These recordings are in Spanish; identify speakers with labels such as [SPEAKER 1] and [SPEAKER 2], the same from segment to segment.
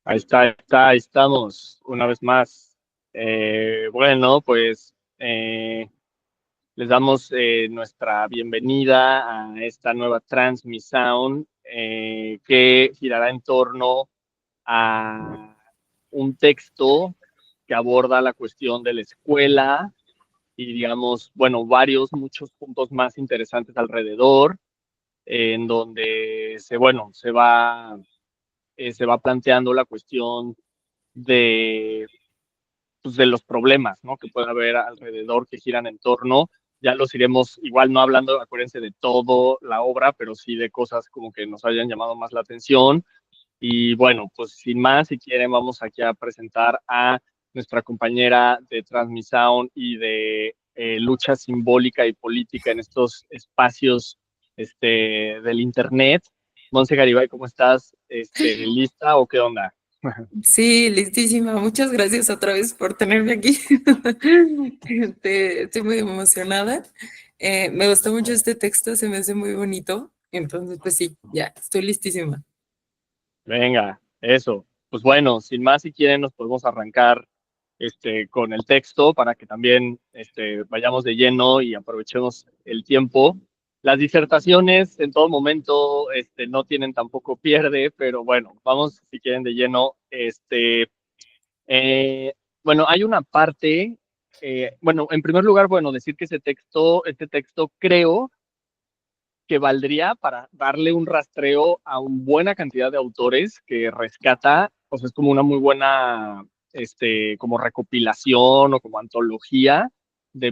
[SPEAKER 1] Ahí estamos, una vez más. Bueno, pues les damos nuestra bienvenida a esta nueva Transmission que girará en torno a un texto que aborda la cuestión de la escuela y, digamos, bueno, muchos puntos más interesantes alrededor, en donde se va planteando la cuestión de, pues, de los problemas, ¿no? Que puede haber alrededor que giran en torno. Ya los iremos, igual no hablando, acuérdense, de todo la obra, pero sí de cosas como que nos hayan llamado más la atención. Y bueno, pues sin más, si quieren, vamos aquí a presentar a nuestra compañera de Transmisound y de lucha simbólica y política en estos espacios del Internet. Monse Garibay, ¿cómo estás? ¿Lista o qué onda?
[SPEAKER 2] Sí, listísima. Muchas gracias otra vez por tenerme aquí. Estoy muy emocionada. Me gustó mucho este texto, se me hace muy bonito. Entonces, pues sí, ya, estoy listísima.
[SPEAKER 1] Venga, eso. Pues bueno, sin más, si quieren, nos podemos arrancar con el texto para que también vayamos de lleno y aprovechemos el tiempo. Las disertaciones en todo momento no tienen tampoco pierde, pero bueno, vamos si quieren de lleno. Eh, bueno, hay una parte, bueno, en primer lugar, bueno, decir que este texto creo que valdría para darle un rastreo a una buena cantidad de autores que rescata, pues es como una muy buena, como recopilación o como antología de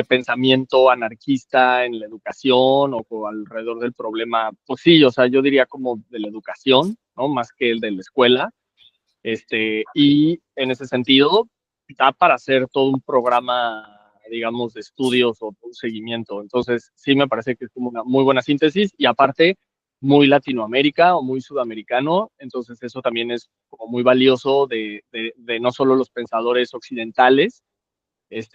[SPEAKER 1] pensamiento anarquista en la educación o alrededor del problema, pues sí, o sea, yo diría como de la educación, ¿no? Más que el de la escuela. Y en ese sentido, da para hacer todo un programa, digamos, de estudios o un seguimiento. Entonces, sí me parece que es como una muy buena síntesis y aparte, muy Latinoamérica o muy sudamericano. Entonces, eso también es como muy valioso de no solo los pensadores occidentales,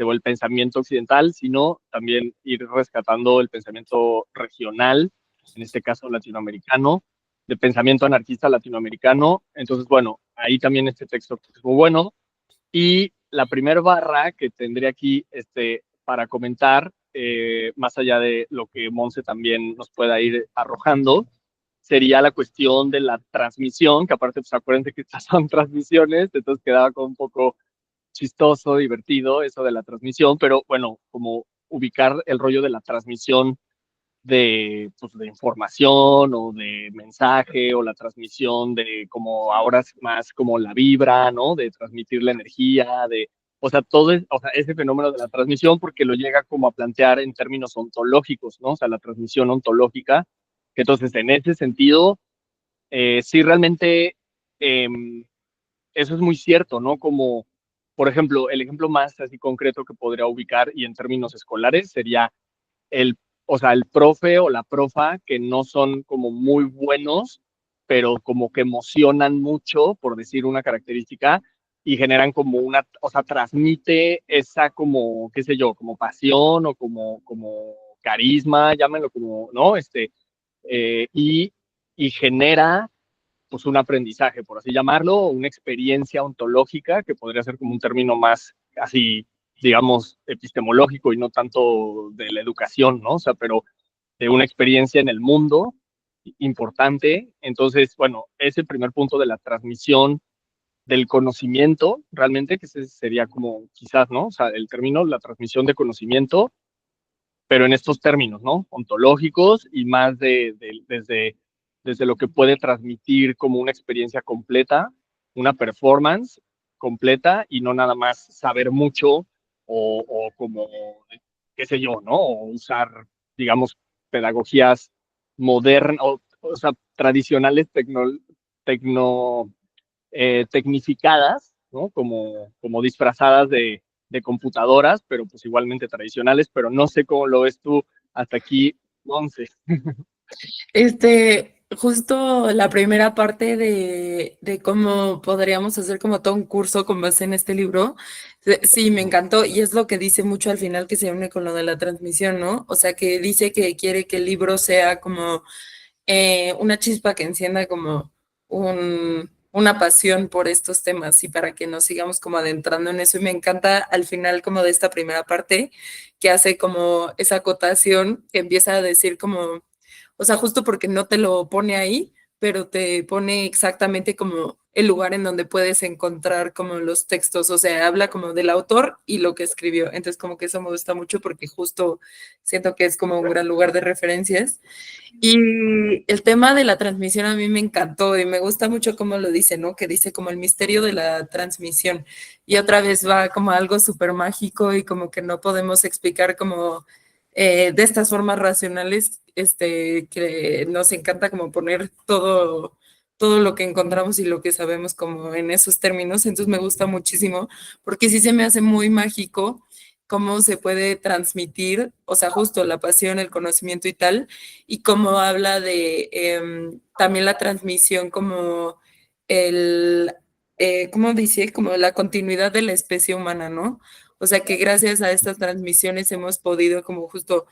[SPEAKER 1] o el pensamiento occidental, sino también ir rescatando el pensamiento regional, en este caso latinoamericano, de pensamiento anarquista latinoamericano. Entonces, bueno, ahí también este texto es muy bueno. Y la primera barra que tendré aquí para comentar, más allá de lo que Monse también nos pueda ir arrojando, sería la cuestión de la transmisión, que aparte, pues acuérdense que estas son transmisiones, entonces quedaba como un poco chistoso, divertido eso de la transmisión, pero bueno, como ubicar el rollo de la transmisión pues, de información o de mensaje o la transmisión de como ahora es más como la vibra, ¿no? De transmitir la energía, o sea, o sea, ese fenómeno de la transmisión porque lo llega como a plantear en términos ontológicos, ¿no? O sea, la transmisión ontológica, que entonces en ese sentido, sí realmente eh, eso es muy cierto, ¿no? Como, por ejemplo, el ejemplo más así concreto que podría ubicar y en términos escolares sería el, o sea, el profe o la profa que no son como muy buenos, pero como que emocionan mucho, por decir una característica, y generan como o sea, transmite esa como, qué sé yo, como pasión o como carisma, llámenlo como, ¿no? Eh, y, y genera pues un aprendizaje, por así llamarlo, o una experiencia ontológica, que podría ser como un término más así, digamos, epistemológico y no tanto de la educación, ¿no? O sea, pero de una experiencia en el mundo importante. Entonces, bueno, es el primer punto de la transmisión del conocimiento, realmente, que ese sería como quizás, ¿no? O sea, el término, la transmisión de conocimiento, pero en estos términos, ¿no? Ontológicos y más desde lo que puede transmitir como una experiencia completa, una performance completa y no nada más saber mucho o como, qué sé yo, ¿no? O usar, digamos, pedagogías modernas, o sea, tradicionales tecno tecnificadas, ¿no? Como disfrazadas de computadoras, pero pues igualmente tradicionales, pero no sé cómo lo ves tú hasta aquí, 11.
[SPEAKER 2] Justo la primera parte de cómo podríamos hacer como todo un curso con base en este libro, sí, me encantó y es lo que dice mucho al final que se une con lo de la transmisión, ¿no? O sea, que dice que quiere que el libro sea como una chispa que encienda como una pasión por estos temas y para que nos sigamos como adentrando en eso. Y me encanta al final como de esta primera parte que hace como esa acotación que empieza a decir como, o sea, justo porque no te lo pone ahí, pero te pone exactamente como el lugar en donde puedes encontrar como los textos, o sea, habla como del autor y lo que escribió. Entonces como que eso me gusta mucho porque justo siento que es como un gran lugar de referencias. Y el tema de la transmisión a mí me encantó y me gusta mucho cómo lo dice, ¿no? Que dice como el misterio de la transmisión. Y otra vez va como algo súper mágico y como que no podemos explicar como de estas formas racionales, que nos encanta como poner todo lo que encontramos y lo que sabemos como en esos términos. Entonces me gusta muchísimo porque sí se me hace muy mágico cómo se puede transmitir, o sea, justo la pasión, el conocimiento y tal, y cómo habla de también la transmisión como el, ¿cómo dice? Como la continuidad de la especie humana, ¿no? O sea, que gracias a estas transmisiones hemos podido como justo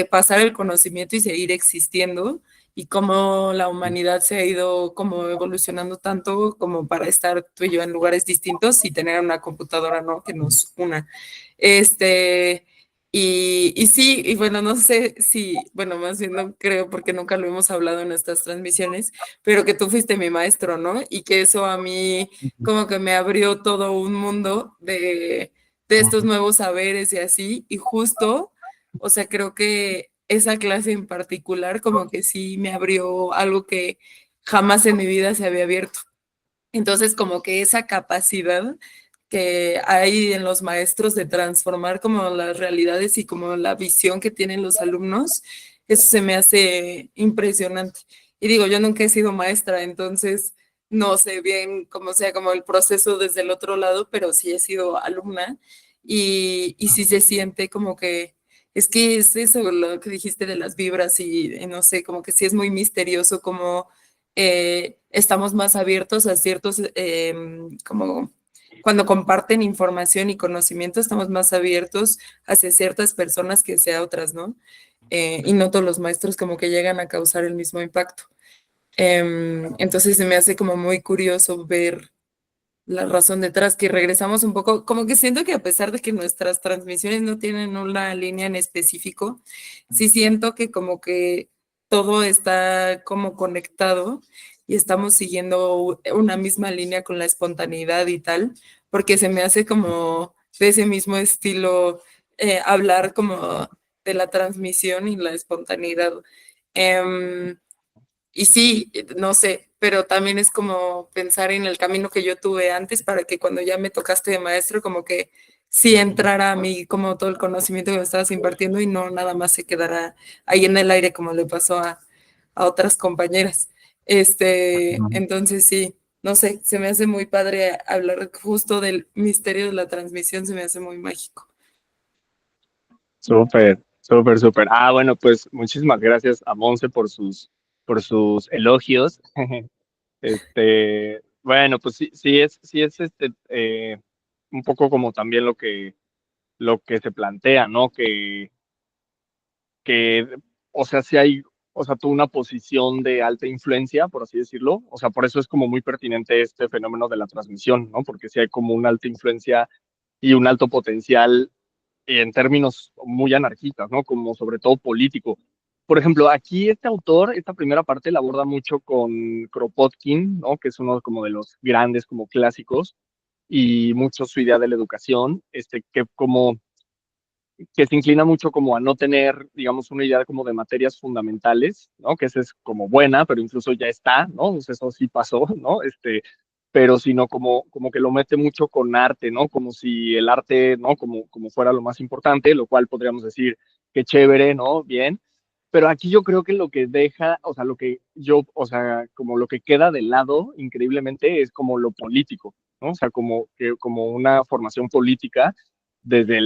[SPEAKER 2] pasar el conocimiento y seguir existiendo y cómo la humanidad se ha ido como evolucionando tanto como para estar tú y yo en lugares distintos y tener una computadora, ¿no? Que nos una. Este, y sí, y bueno, no sé si, bueno, más bien no creo porque nunca lo hemos hablado en estas transmisiones, pero que tú fuiste mi maestro, ¿no? Y que eso a mí como que me abrió todo un mundo de estos nuevos saberes y así, y justo, o sea, creo que esa clase en particular como que sí me abrió algo que jamás en mi vida se había abierto. Entonces, como que esa capacidad que hay en los maestros de transformar como las realidades y como la visión que tienen los alumnos, eso se me hace impresionante. Y digo, yo nunca he sido maestra, entonces no sé bien cómo sea como el proceso desde el otro lado, pero sí he sido alumna y sí se siente como que es que es eso lo que dijiste de las vibras y no sé, como que sí es muy misterioso como estamos más abiertos a ciertos, como cuando comparten información y conocimiento, estamos más abiertos hacia ciertas personas que sea otras, ¿no? Y no todos los maestros como que llegan a causar el mismo impacto. Entonces se me hace como muy curioso ver la razón detrás, que regresamos un poco, como que siento que a pesar de que nuestras transmisiones no tienen una línea en específico, sí siento que como que todo está como conectado y estamos siguiendo una misma línea con la espontaneidad y tal, porque se me hace como de ese mismo estilo hablar como de la transmisión y la espontaneidad. Em, y sí, no sé, pero también es como pensar en el camino que yo tuve antes para que cuando ya me tocaste de maestro, como que sí entrara a mí como todo el conocimiento que me estabas impartiendo y no nada más se quedara ahí en el aire como le pasó a otras compañeras. Entonces sí, no sé, se me hace muy padre hablar justo del misterio de la transmisión, se me hace muy mágico.
[SPEAKER 1] Súper, súper, súper. Ah, bueno, pues muchísimas gracias a Monse por sus elogios. Bueno, pues sí, sí es un poco como también lo que se plantea, ¿no? Que, o sea, si hay, o sea, tú una posición de alta influencia, por así decirlo. O sea, por eso es como muy pertinente este fenómeno de la transmisión, ¿no? Porque si hay como una alta influencia y un alto potencial en términos muy anarquistas, ¿no? Como sobre todo político. Por ejemplo, aquí este autor, esta primera parte la aborda mucho con Kropotkin, ¿no? Que es uno como de los grandes como clásicos y mucho su idea de la educación, que como que se inclina mucho como a no tener, digamos, una idea como de materias fundamentales, ¿no? Que esa es como buena, pero incluso ya está, ¿no? Pues eso sí pasó, ¿no? Pero sino como que lo mete mucho con arte, ¿no? Como si el arte, ¿no? Como fuera lo más importante, lo cual podríamos decir que chévere, ¿no? Bien. Pero aquí yo creo que lo que deja, o sea, lo que yo, o sea, como lo que queda de lado, increíblemente, es como lo político, ¿no? O sea, como una formación política desde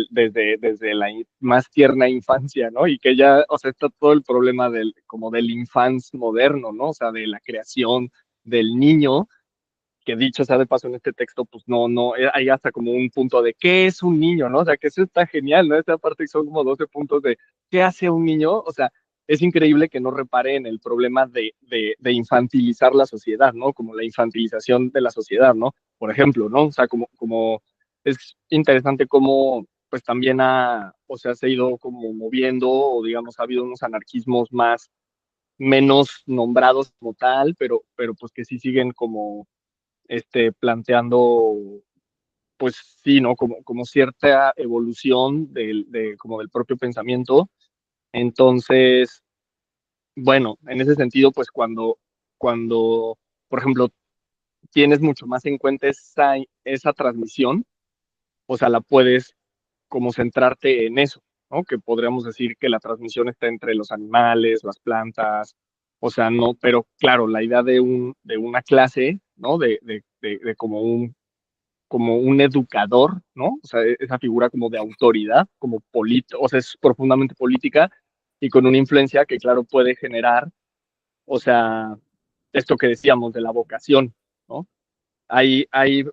[SPEAKER 1] la más tierna infancia, ¿no? Y que ya, o sea, está todo el problema como del infans moderno, ¿no? O sea, de la creación del niño, que dicho sea de paso en este texto, pues no, hay hasta como un punto de qué es un niño, ¿no? O sea, que eso está genial, ¿no? Esta parte son como 12 puntos de qué hace un niño, o sea, es increíble que no repare en el problema de infantilizar la sociedad, ¿no? Como la infantilización de la sociedad, ¿no? Por ejemplo, ¿no? O sea, como es interesante cómo pues también o sea, se ha ido como moviendo, o digamos, ha habido unos anarquismos menos nombrados como tal, pero pues que sí siguen como planteando, pues sí, ¿no? Como cierta evolución como del propio pensamiento. Entonces, bueno, en ese sentido, pues cuando, por ejemplo, tienes mucho más en cuenta esa transmisión, o sea, la puedes como centrarte en eso, ¿no? Que podríamos decir que la transmisión está entre los animales, las plantas, o sea, no, pero claro, la idea de una clase, ¿no? De como un educador, ¿no? O sea, esa figura como de autoridad, como o sea, es profundamente política y con una influencia que, claro, puede generar, o sea, esto que decíamos de la vocación, ¿no? Hay, hay,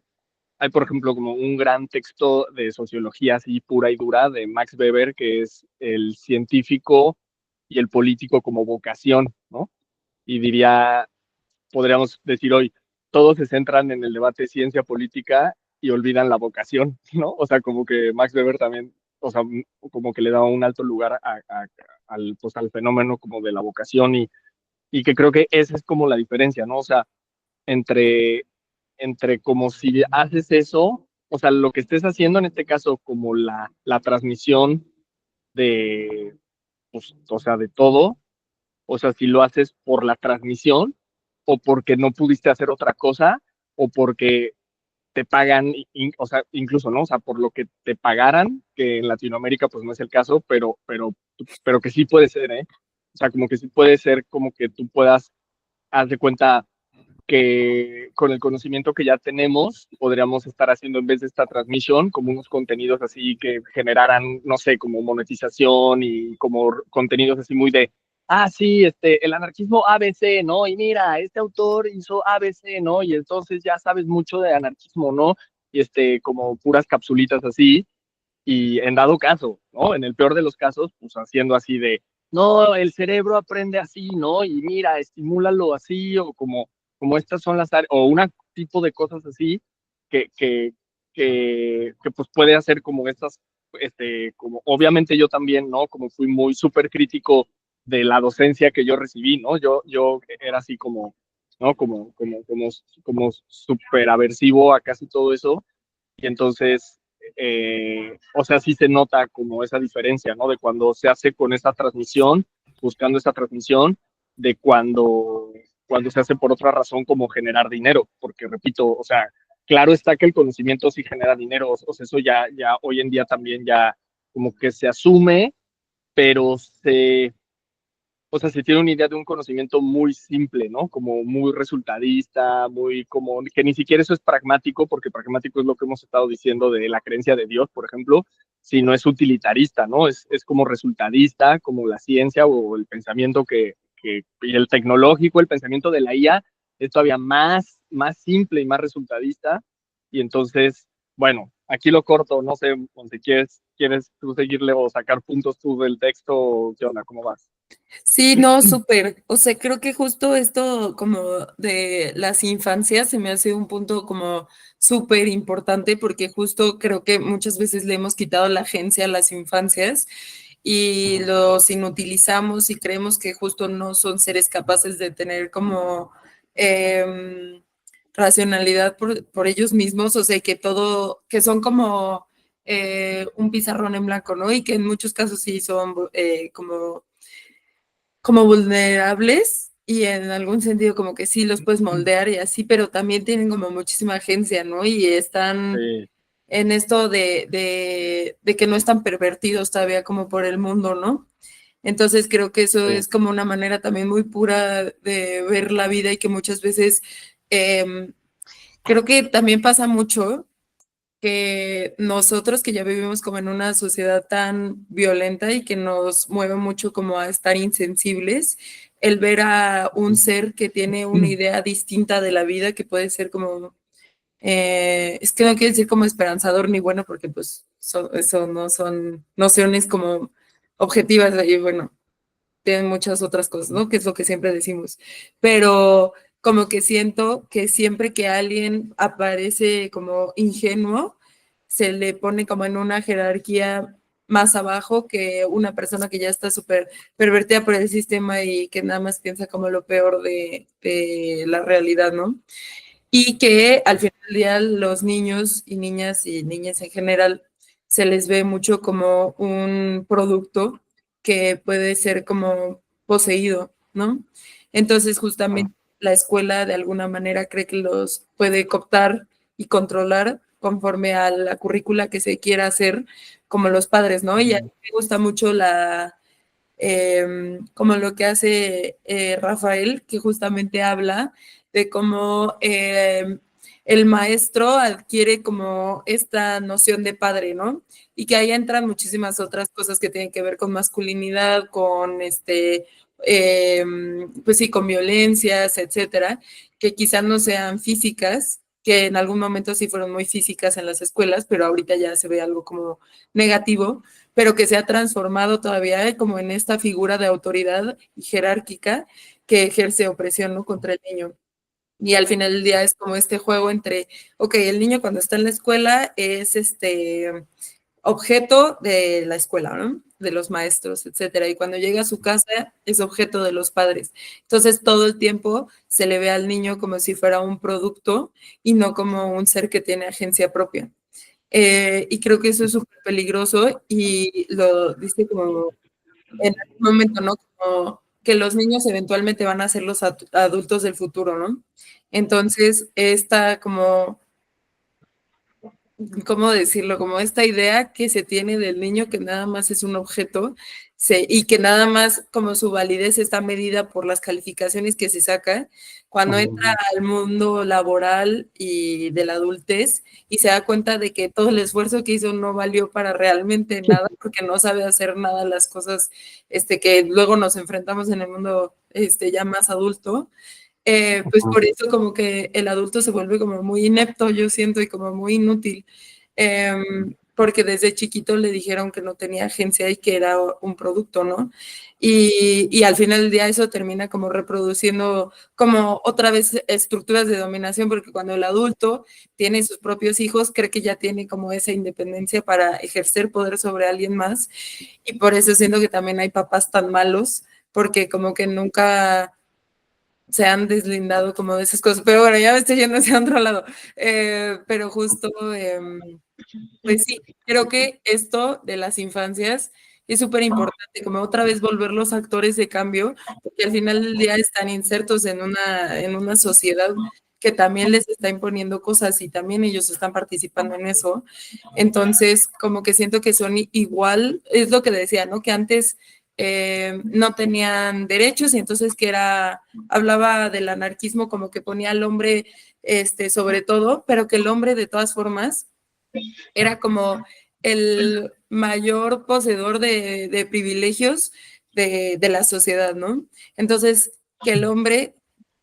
[SPEAKER 1] hay, por ejemplo, como un gran texto de sociología así pura y dura de Max Weber, que es el científico y el político como vocación, ¿no? Y podríamos decir hoy, todos se centran en el debate ciencia política y olvidan la vocación, ¿no? O sea, como que Max Weber también, o sea, como que le da un alto lugar pues, al fenómeno como de la vocación y que creo que esa es como la diferencia, ¿no? O sea, entre, entre como si haces eso, o sea, lo que estés haciendo en este caso como la transmisión de, pues, o sea, de todo, o sea, si lo haces por la transmisión o porque no pudiste hacer otra cosa o porque te pagan, o sea, incluso, ¿no? O sea, por lo que te pagaran, que en Latinoamérica pues no es el caso, pero que sí puede ser, ¿eh? O sea, como que sí puede ser como que tú puedas, haz de cuenta, que con el conocimiento que ya tenemos podríamos estar haciendo en vez de esta transmisión como unos contenidos así que generaran, no sé, como monetización y como contenidos así muy de, sí, el anarquismo ABC, ¿no? Y mira, este autor hizo ABC, ¿no? Y entonces ya sabes mucho de anarquismo, ¿no? Y como puras capsulitas así, y en dado caso, ¿no? En el peor de los casos, pues haciendo así de, no, el cerebro aprende así, ¿no? Y mira, estimúlalo así, o como estas son las áreas, o un tipo de cosas así que, que, que pues puede hacer como estas, como obviamente yo también, ¿no? Como fui muy súper crítico de la docencia que yo recibí, ¿no? Yo era así como, ¿no? Como súper aversivo a casi todo eso, y entonces o sea, sí se nota como esa diferencia, ¿no? De cuando se hace con esta transmisión, buscando esta transmisión, de cuando se hace por otra razón como generar dinero, porque repito, o sea, claro está que el conocimiento sí genera dinero, o sea, eso ya hoy en día también ya como que se asume, pero o sea, se tiene una idea de un conocimiento muy simple, ¿no? Como muy resultadista, muy como que ni siquiera eso es pragmático, porque pragmático es lo que hemos estado diciendo de la creencia de Dios, por ejemplo, sino es utilitarista, ¿no? Es como resultadista, como la ciencia o el pensamiento y el tecnológico, el pensamiento de la IA es todavía más simple y más resultadista. Y entonces, bueno, aquí lo corto, no sé, si quieres tú seguirle o sacar puntos tú del texto, ¿qué onda? ¿Cómo vas?
[SPEAKER 2] Sí, no, súper. O sea, creo que justo esto como de las infancias se me hace un punto como súper importante porque justo creo que muchas veces le hemos quitado la agencia a las infancias y los inutilizamos y creemos que justo no son seres capaces de tener como em, racionalidad por ellos mismos, o sea, que todo, que son como un pizarrón en blanco, ¿no? Y que en muchos casos sí son como vulnerables y en algún sentido como que sí los puedes moldear y así, pero también tienen como muchísima agencia, ¿no? Y están
[SPEAKER 1] Sí,
[SPEAKER 2] en esto de que no están pervertidos todavía como por el mundo, ¿no? Entonces creo que eso
[SPEAKER 1] sí.
[SPEAKER 2] es como una manera también muy pura de ver la vida y que muchas veces creo que también pasa mucho que nosotros que ya vivimos como en una sociedad tan violenta y que nos mueve mucho como a estar insensibles, el ver a un ser que tiene una idea distinta de la vida, que puede ser como, es que no quiero decir como esperanzador ni bueno, porque pues eso no son nociones como objetivas, y bueno, tienen muchas otras cosas, ¿no? Que es lo que siempre decimos. Pero como que siento que siempre que alguien aparece como ingenuo, se le pone como en una jerarquía más abajo que una persona que ya está súper pervertida por el sistema y que nada más piensa como lo peor de la realidad, ¿no? Y que al final del día los niños y niñas en general se les ve mucho como un producto que puede ser como poseído, ¿no? Entonces justamente la escuela de alguna manera cree que los puede cooptar y controlar conforme a la currícula que se quiera hacer como los padres, ¿no? Y a mí me gusta mucho como lo que hace Rafael, que justamente habla de cómo el maestro adquiere como esta noción de padre, ¿no? Y que ahí entran muchísimas otras cosas que tienen que ver con masculinidad, con eh, pues sí, con violencias, etcétera, que quizás no sean físicas, que en algún momento sí fueron muy físicas en las escuelas, pero ahorita ya se ve algo como negativo, pero que se ha transformado todavía como en esta figura de autoridad jerárquica que ejerce opresión, ¿no?, contra el niño. Y al final del día es como este juego entre, ok, el niño cuando está en la escuela es objeto de la escuela, ¿no? De los maestros, etcétera. Y cuando llega a su casa es objeto de los padres. Entonces todo el tiempo se le ve al niño como si fuera un producto y no como un ser que tiene agencia propia. Y creo que eso es súper peligroso y lo dice como en algún momento, ¿no? Como que los niños eventualmente van a ser los adultos del futuro, ¿no? Entonces, esta como ¿cómo decirlo? Como esta idea que se tiene del niño que nada más es un objeto y que nada más como su validez está medida por las calificaciones que se saca cuando entra al mundo laboral y de la adultez y se da cuenta de que todo el esfuerzo que hizo no valió para realmente nada porque no sabe hacer nada las cosas que luego nos enfrentamos en el mundo ya más adulto. Pues por eso como que el adulto se vuelve como muy inepto, yo siento, y como muy inútil, porque desde chiquito le dijeron que no tenía agencia y que era un producto, ¿no? Y al final del día eso termina como reproduciendo como otra vez estructuras de dominación, porque cuando el adulto tiene sus propios hijos, cree que ya tiene como esa independencia para ejercer poder sobre alguien más, y por eso siento que también hay papás tan malos, porque como que nunca se han deslindado como de esas cosas, pero bueno, ya me estoy yendo hacia otro lado, pero justo, pues sí, creo que esto de las infancias es súper importante, como otra vez volver los actores de cambio, porque al final del día están insertos en una sociedad que también les está imponiendo cosas y también ellos están participando en eso. Entonces, como que siento que son igual, es lo que decía, ¿no? Que antes no tenían derechos y entonces que hablaba del anarquismo como que ponía al hombre sobre todo, pero que el hombre de todas formas era como el mayor poseedor de privilegios de la sociedad, ¿no? Entonces, que el hombre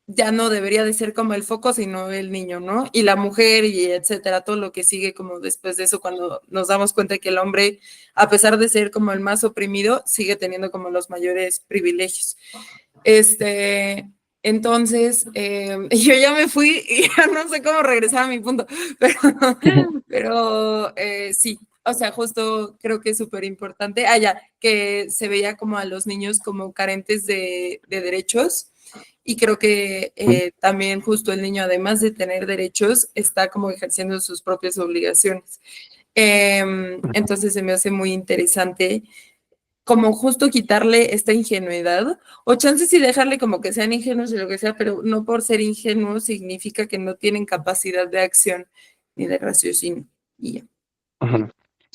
[SPEAKER 2] ya no debería de ser como el foco, sino el niño, ¿no? Y la mujer y etcétera, todo lo que sigue como después de eso, cuando nos damos cuenta que el hombre, a pesar de ser como el más oprimido, sigue teniendo como los mayores privilegios. Entonces, yo ya me fui y ya no sé cómo regresar a mi punto, pero, pero sí, o sea, justo creo que es súper importante, ya, que se veía como a los niños como carentes de derechos y creo que también justo el niño, además de tener derechos, está como ejerciendo sus propias obligaciones. Entonces se me hace muy interesante como justo quitarle esta ingenuidad, o chances y dejarle como que sean ingenuos y lo que sea, pero no por ser ingenuos significa que no tienen capacidad de acción ni de raciocinio. Y ya.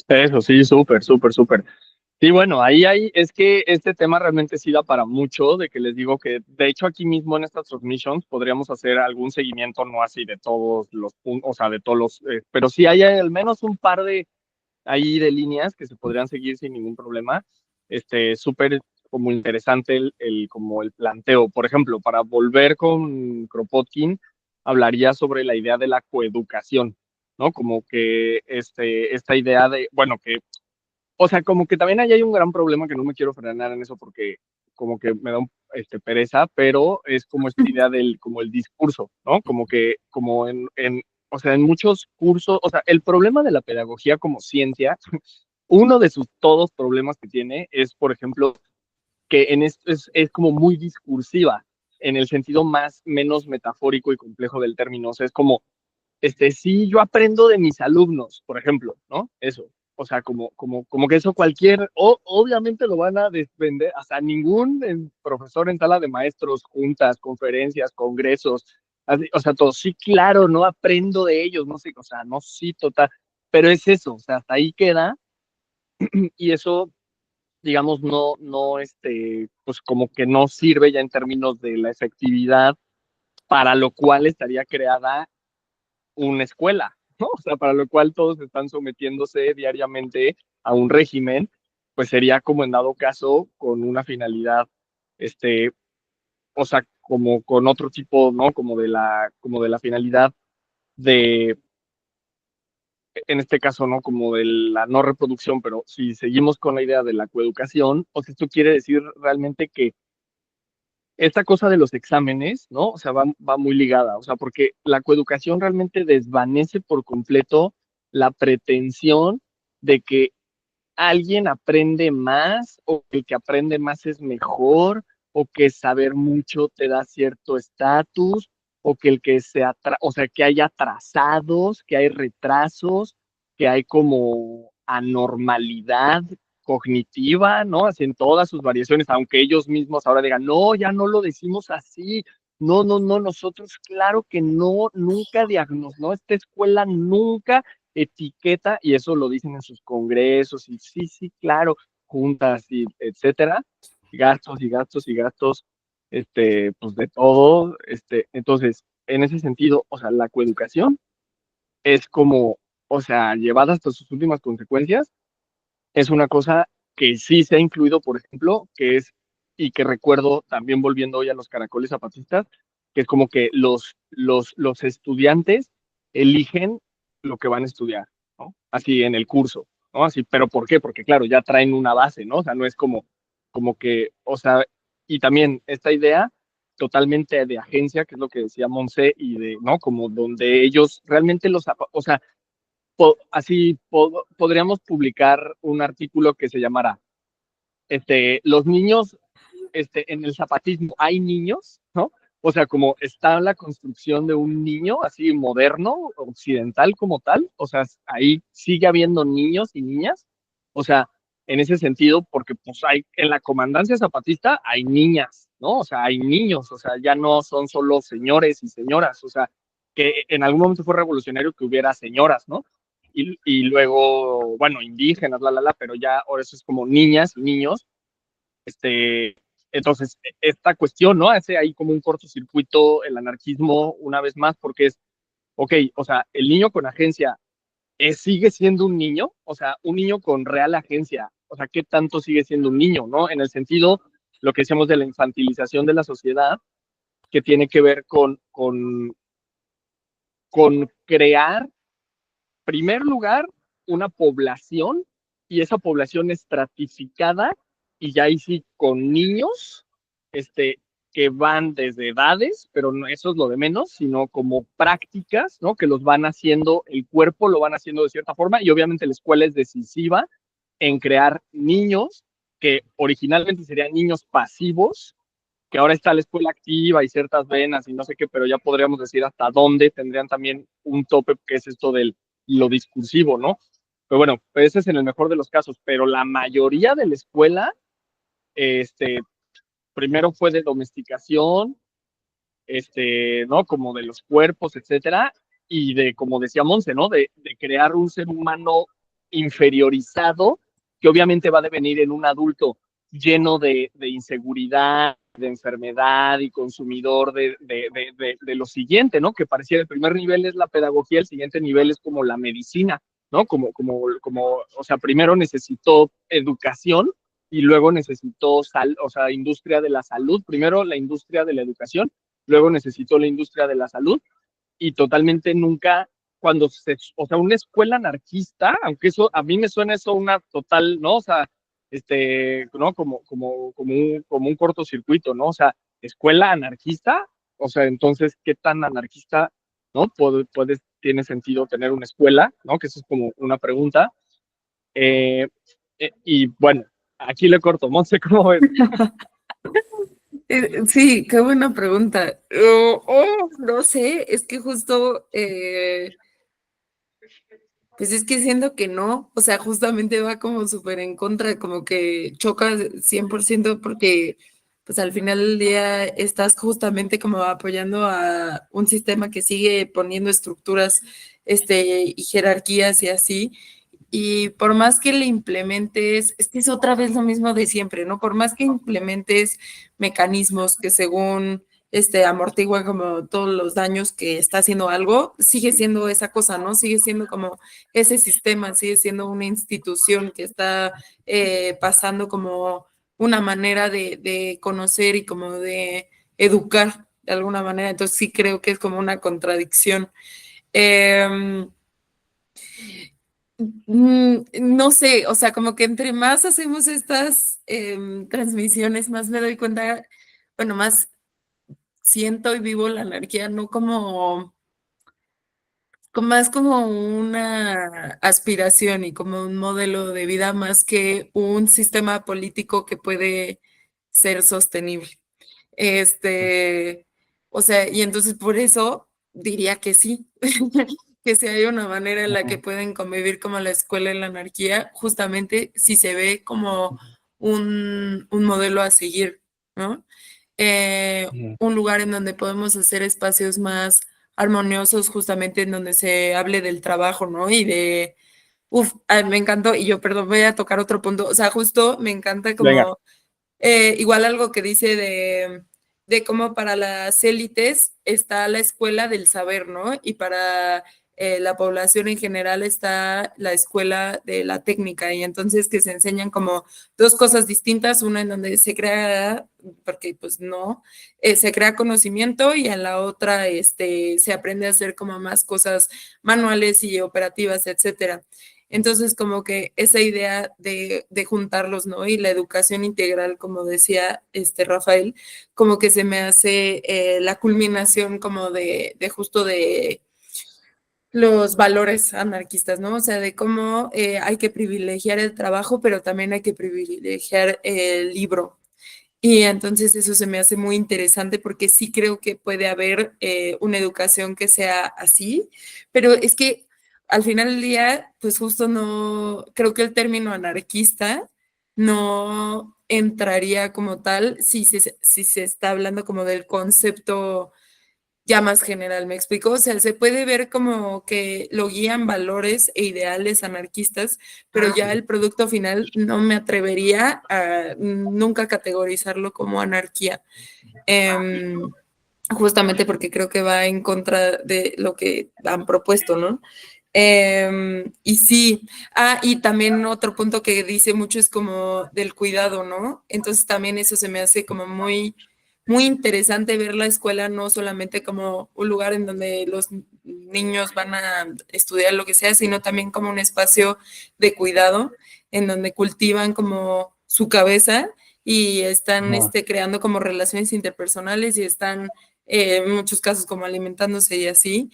[SPEAKER 1] Eso sí, súper, súper, súper. Sí, bueno, ahí hay, es que este tema realmente sí da para mucho, de que les digo que de hecho aquí mismo en estas transmissions podríamos hacer algún seguimiento, no así de todos los puntos, o sea, de todos los, pero sí hay al menos un par de ahí de líneas que se podrían seguir sin ningún problema. Súper como interesante como el planteo. Por ejemplo, para volver con Kropotkin, hablaría sobre la idea de la coeducación, ¿no? Como que esta idea de, bueno, que o sea, como que también ahí hay un gran problema que no me quiero frenar en eso porque como que me da pereza, pero es como esta idea del, como el discurso, ¿no? Como que, como o sea, en muchos cursos, o sea, el problema de la pedagogía como ciencia, uno de sus todos problemas que tiene es, por ejemplo, que en esto es como muy discursiva, en el sentido más, menos metafórico y complejo del término. O sea, es como, sí, yo aprendo de mis alumnos, por ejemplo, ¿no? Eso. O sea, como que eso obviamente lo van a defender, o sea, ningún profesor en sala de maestros, juntas, conferencias, congresos, así, o sea, todo, sí, claro, no aprendo de ellos, no sé, o sea, no, sí, total, pero es eso, o sea, hasta ahí queda, y eso, digamos, pues como que no sirve ya en términos de la efectividad, para lo cual estaría creada una escuela, ¿no? O sea, para lo cual todos están sometiéndose diariamente a un régimen, pues sería como en dado caso con una finalidad, este, o sea, como con otro tipo, ¿no? Como de la finalidad de, en este caso, ¿no? Como de la no reproducción, pero si seguimos con la idea de la coeducación, o sea, esto quiere decir realmente que esta cosa de los exámenes, ¿no? O sea, va muy ligada, o sea, porque la coeducación realmente desvanece por completo la pretensión de que alguien aprende más o que el que aprende más es mejor o que saber mucho te da cierto estatus o que el que o sea, que hay atrasados, que hay retrasos, que hay como anormalidad cognitiva, ¿no? Así en todas sus variaciones, aunque ellos mismos ahora digan, no, ya no lo decimos así, no, no, no, nosotros claro que no, nunca no, esta escuela nunca etiqueta, y eso lo dicen en sus congresos, y sí, sí, claro, juntas, y etcétera, gastos y gastos y gastos, pues de todo, entonces, en ese sentido, o sea, la coeducación es como, o sea, llevada hasta sus últimas consecuencias, es una cosa que sí se ha incluido, por ejemplo, y que recuerdo también volviendo hoy a los caracoles zapatistas, que es como que los estudiantes eligen lo que van a estudiar, ¿no? Así en el curso, ¿no? Así, pero ¿por qué? Porque claro, ya traen una base, ¿no? O sea, no es como que, o sea, y también esta idea totalmente de agencia, que es lo que decía Monse, y de, ¿no? Como donde ellos realmente o sea, podríamos publicar un artículo que se llamara, los niños, en el zapatismo, ¿hay niños? ¿No? O sea, como está la construcción de un niño así moderno, occidental como tal, o sea, ahí sigue habiendo niños y niñas, o sea, en ese sentido, porque pues en la comandancia zapatista hay niñas, ¿no? O sea, hay niños, o sea, ya no son solo señores y señoras, o sea, que en algún momento fue revolucionario que hubiera señoras, ¿no? Y luego, bueno, indígenas, pero ya ahora eso es como niñas y niños, este, entonces, esta cuestión, ¿no? Hace ahí como un cortocircuito el anarquismo una vez más, porque es, ok, o sea, el niño con agencia sigue siendo un niño, o sea, un niño con real agencia, o sea, ¿qué tanto sigue siendo un niño, ¿no? En el sentido, lo que decíamos de la infantilización de la sociedad, que tiene que ver con crear, primer lugar, una población y esa población estratificada y ya ahí sí con niños, que van desde edades, pero no, eso es lo de menos, sino como prácticas, ¿no? Que los van haciendo, el cuerpo lo van haciendo de cierta forma y obviamente la escuela es decisiva en crear niños que originalmente serían niños pasivos, que ahora está la escuela activa y ciertas venas y no sé qué, pero ya podríamos decir hasta dónde tendrían también un tope, que es esto de lo discursivo, ¿no? Pero bueno, ese es en el mejor de los casos, pero la mayoría de la escuela, primero fue de domesticación, ¿no? Como de los cuerpos, etcétera, y de, como decía Monse, ¿no? De crear un ser humano inferiorizado, que obviamente va a devenir en un adulto lleno de inseguridad, de enfermedad y consumidor de lo siguiente, ¿no? Que parecía el primer nivel es la pedagogía, el siguiente nivel es como la medicina, ¿no? O sea, primero necesitó educación y luego necesitó, o sea, industria de la salud, primero la industria de la educación, luego necesitó la industria de la salud y totalmente nunca, o sea, una escuela anarquista, aunque eso, a mí me suena eso una total, ¿no? O sea, ¿no? Como un cortocircuito, ¿no? O sea, escuela anarquista, o sea, entonces, ¿qué tan anarquista, ¿no? Tiene sentido tener una escuela, ¿no? Que eso es como una pregunta. Eh, y bueno, aquí le corto, Monse, ¿cómo ves?
[SPEAKER 2] Sí, qué buena pregunta. No sé, es que justo, pues es que siento que no, o sea, justamente va como súper en contra, como que choca 100% porque pues al final del día estás justamente como apoyando a un sistema que sigue poniendo estructuras, y jerarquías y así. Y por más que le implementes, es que es otra vez lo mismo de siempre, ¿no? Por más que implementes mecanismos que según amortiguan como todos los daños que está haciendo algo, sigue siendo esa cosa, ¿no? Sigue siendo como ese sistema, sigue siendo una institución que está pasando como una manera de conocer y como de educar de alguna manera. Entonces sí creo que es como una contradicción. Eh, no sé, o sea, como que entre más hacemos estas transmisiones, más me doy cuenta, bueno, más siento y vivo la anarquía, no como más como una aspiración y como un modelo de vida más que un sistema político que puede ser sostenible. Este, o sea, y entonces por eso diría que sí, que si hay una manera en la que pueden convivir como la escuela y la anarquía, justamente si se ve como un modelo a seguir, ¿no? Un lugar en donde podemos hacer espacios más armoniosos, justamente en donde se hable del trabajo, ¿no? Y de, me encantó, y yo, perdón, voy a tocar otro punto, o sea, justo me encanta
[SPEAKER 1] Venga.
[SPEAKER 2] como igual algo que dice de cómo para las élites está la escuela del saber, ¿no? Y para la población en general está la escuela de la técnica. Y entonces que se enseñan como dos cosas distintas, una en donde se crea, porque pues no, se crea conocimiento y en la otra se aprende a hacer como más cosas manuales y operativas, etcétera. Entonces, como que esa idea de juntarlos, ¿no? Y la educación integral, como decía Rafael, como que se me hace la culminación como de justo de los valores anarquistas, ¿no? O sea, de cómo hay que privilegiar el trabajo, pero también hay que privilegiar el libro. Y entonces eso se me hace muy interesante porque sí creo que puede haber una educación que sea así, pero es que al final del día, pues justo no, creo que el término anarquista no entraría como tal si se está hablando como del concepto ya más general, ¿me explico? O sea, se puede ver como que lo guían valores e ideales anarquistas, pero ya el producto final no me atrevería a nunca categorizarlo como anarquía, justamente porque creo que va en contra de lo que han propuesto, ¿no? Y sí, y también otro punto que dice mucho es como del cuidado, ¿no? Entonces también eso se me hace como muy interesante ver la escuela no solamente como un lugar en donde los niños van a estudiar lo que sea, sino también como un espacio de cuidado en donde cultivan como su cabeza y están creando como relaciones interpersonales y están en muchos casos como alimentándose y así.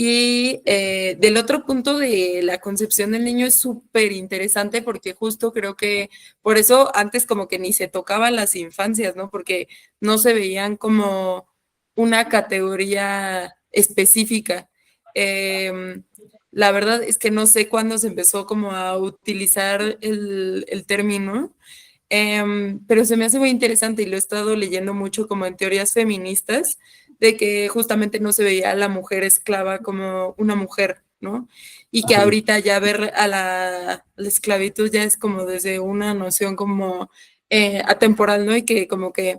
[SPEAKER 2] Y del otro punto de la concepción del niño es súper interesante porque justo creo que por eso antes como que ni se tocaban las infancias, ¿no? Porque no se veían como una categoría específica. La verdad es que no sé cuándo se empezó como a utilizar el término, pero se me hace muy interesante y lo he estado leyendo mucho como en teorías feministas, de que justamente no se veía a la mujer esclava como una mujer, ¿no? Y que ahorita ya ver a la esclavitud ya es como desde una noción como atemporal, ¿no? Y que como que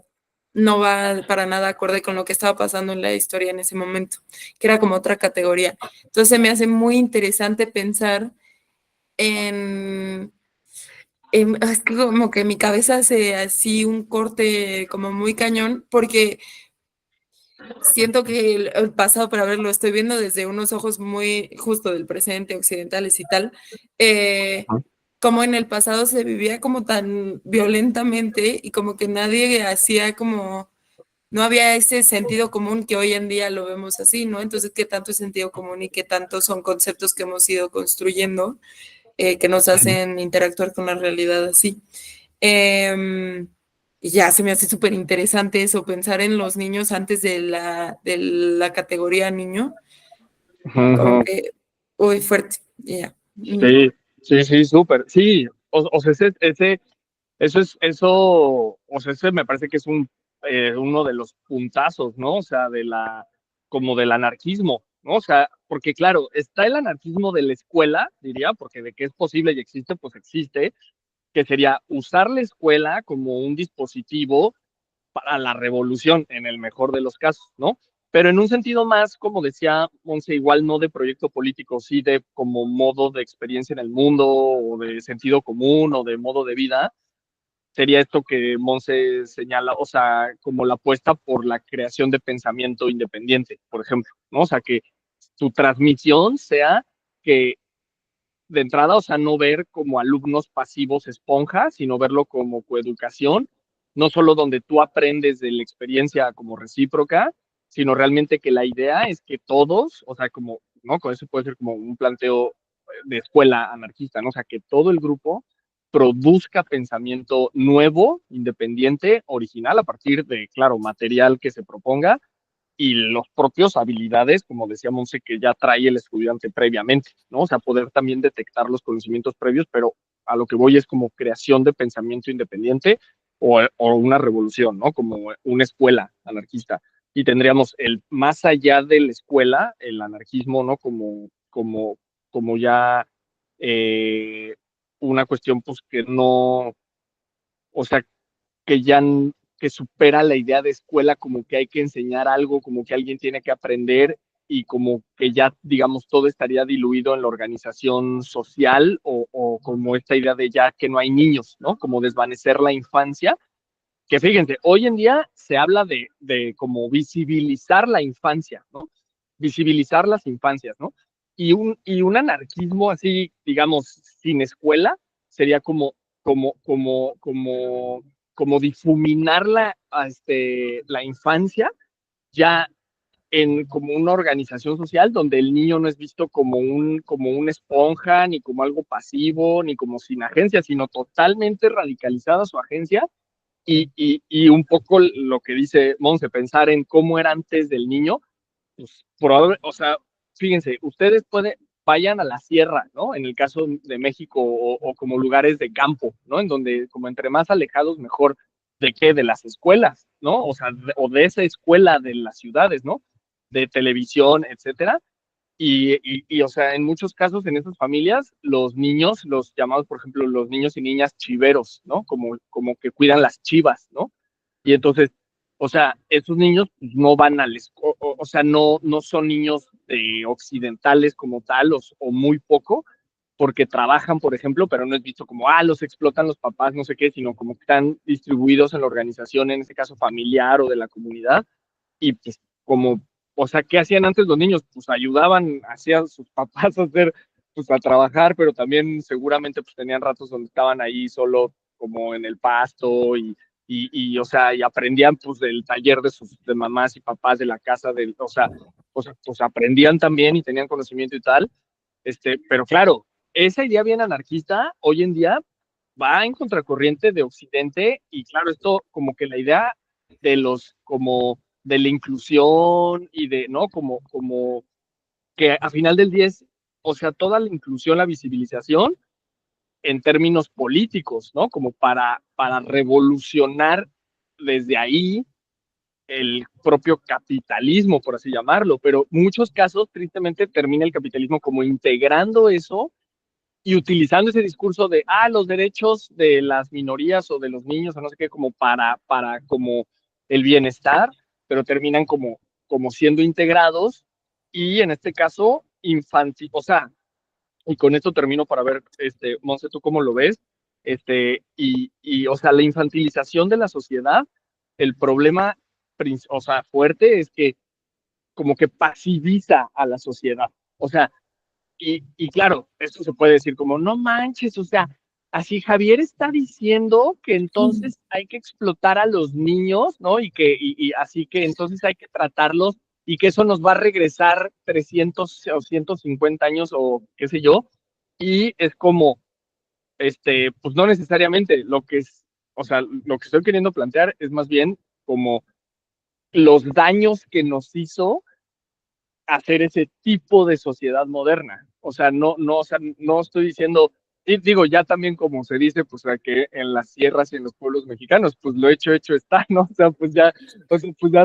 [SPEAKER 2] no va para nada acorde con lo que estaba pasando en la historia en ese momento, que era como otra categoría. Entonces me hace muy interesante pensar en es que como que mi cabeza hace así un corte como muy cañón, porque siento que el pasado, para ver, lo estoy viendo desde unos ojos muy justo del presente, occidentales y tal. como en el pasado se vivía como tan violentamente y como que nadie hacía como, no había ese sentido común que hoy en día lo vemos así, ¿no? Entonces, ¿qué tanto es sentido común y qué tanto son conceptos que hemos ido construyendo que nos hacen interactuar con la realidad así? Y ya se me hace súper interesante eso, pensar en los niños antes de la categoría niño, como
[SPEAKER 1] Ujú.
[SPEAKER 2] que, uy, fuerte, ya. Mm.
[SPEAKER 1] Sí, sí, sí, súper. Sí, o sea, eso, o sea, ese me parece que es uno de los puntazos, ¿no? O sea, como del anarquismo, ¿no? O sea, porque claro, está el anarquismo de la escuela, diría, porque de que es posible y existe, pues existe, que sería usar la escuela como un dispositivo para la revolución, en el mejor de los casos, ¿no? Pero en un sentido más, como decía Monse, igual no de proyecto político, sí de como modo de experiencia en el mundo, o de sentido común, o de modo de vida, sería esto que Monse señala, o sea, como la apuesta por la creación de pensamiento independiente, por ejemplo, ¿no? O sea, que su transmisión sea que de entrada, o sea, no ver como alumnos pasivos esponjas, sino verlo como coeducación, no solo donde tú aprendes de la experiencia como recíproca, sino realmente que la idea es que todos, o sea, como, ¿no? Con eso puede ser como un planteo de escuela anarquista, ¿no? O sea, que todo el grupo produzca pensamiento nuevo, independiente, original, a partir de, claro, material que se proponga, y los propios habilidades, como decía Monse, que ya trae el estudiante previamente, ¿no? O sea, poder también detectar los conocimientos previos, pero a lo que voy es como creación de pensamiento independiente o una revolución, ¿no? Como una escuela anarquista. Y tendríamos el más allá de la escuela, el anarquismo, ¿no? Como ya una cuestión, pues que no, o sea, que ya que supera la idea de escuela, como que hay que enseñar algo, como que alguien tiene que aprender y como que ya, digamos, todo estaría diluido en la organización social o como esta idea de ya que no hay niños, ¿no? Como desvanecer la infancia, que fíjense, hoy en día se habla de como visibilizar la infancia, ¿no? Visibilizar las infancias, ¿no? Y un anarquismo así, digamos, sin escuela, sería como difuminar la infancia ya en como una organización social donde el niño no es visto como una esponja, ni como algo pasivo, ni como sin agencia, sino totalmente radicalizada su agencia y un poco lo que dice Monse, pensar en cómo era antes del niño, pues probablemente, o sea, fíjense, ustedes vayan a la sierra, ¿no? En el caso de México o como lugares de campo, ¿no? En donde como entre más alejados mejor de qué, de las escuelas, ¿no? O sea, o de esa escuela de las ciudades, ¿no? De televisión, etcétera. O sea, en muchos casos en esas familias, los niños, los llamados, por ejemplo, los niños y niñas chiveros, ¿no? Como que cuidan las chivas, ¿no? Y entonces, o sea, esos niños pues, no van al o sea, no son niños occidentales como tal, o muy poco, porque trabajan, por ejemplo, pero no es visto como, los explotan los papás, no sé qué, sino como que están distribuidos en la organización, en este caso familiar o de la comunidad, y pues como, o sea, ¿qué hacían antes los niños? Pues ayudaban, hacían sus papás a hacer, pues a trabajar, pero también seguramente pues tenían ratos donde estaban ahí solo como en el pasto o sea, y aprendían pues del taller de sus de mamás y papás de la casa, pues aprendían también y tenían conocimiento y tal, pero claro, esa idea bien anarquista hoy en día va en contracorriente de Occidente y claro, esto como que la idea de los como de la inclusión y de, ¿no? Como que a final del día es, o sea, toda la inclusión, la visibilización en términos políticos, ¿no? Como para revolucionar desde ahí el propio capitalismo, por así llamarlo, pero muchos casos, tristemente, termina el capitalismo como integrando eso y utilizando ese discurso de, los derechos de las minorías o de los niños o no sé qué, como para como el bienestar, pero terminan como siendo integrados y en este caso infantil, o sea, y con esto termino para ver, Monse, ¿tú cómo lo ves? O sea, la infantilización de la sociedad, el problema, o sea, fuerte es que como que pasiviza a la sociedad. O sea, y claro, esto se puede decir como, no manches, o sea, así Javier está diciendo que entonces hay que explotar a los niños, ¿no? Y así que entonces hay que tratarlos y que eso nos va a regresar 300 o 150 años o qué sé yo. Y es como, pues no necesariamente, lo que es, o sea, lo que estoy queriendo plantear es más bien como los daños que nos hizo hacer ese tipo de sociedad moderna. O sea, no estoy diciendo, y digo, ya también como se dice, pues que en las sierras y en los pueblos mexicanos, pues lo hecho está, ¿no? O sea, pues ya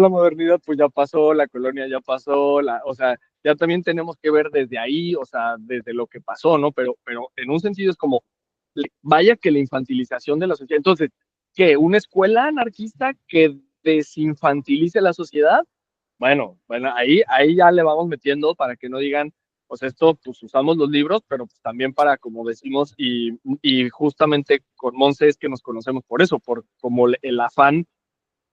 [SPEAKER 1] la modernidad pues ya pasó, la colonia ya pasó, o sea, ya también tenemos que ver desde ahí, o sea, desde lo que pasó, ¿no? Pero en un sentido es como, vaya que la infantilización de la sociedad. Entonces, ¿qué? ¿Una escuela anarquista que desinfantilice la sociedad? Bueno, ahí ya le vamos metiendo para que no digan, pues esto, pues usamos los libros, pero pues también para, como decimos, y justamente con Monse es que nos conocemos por eso, por como el afán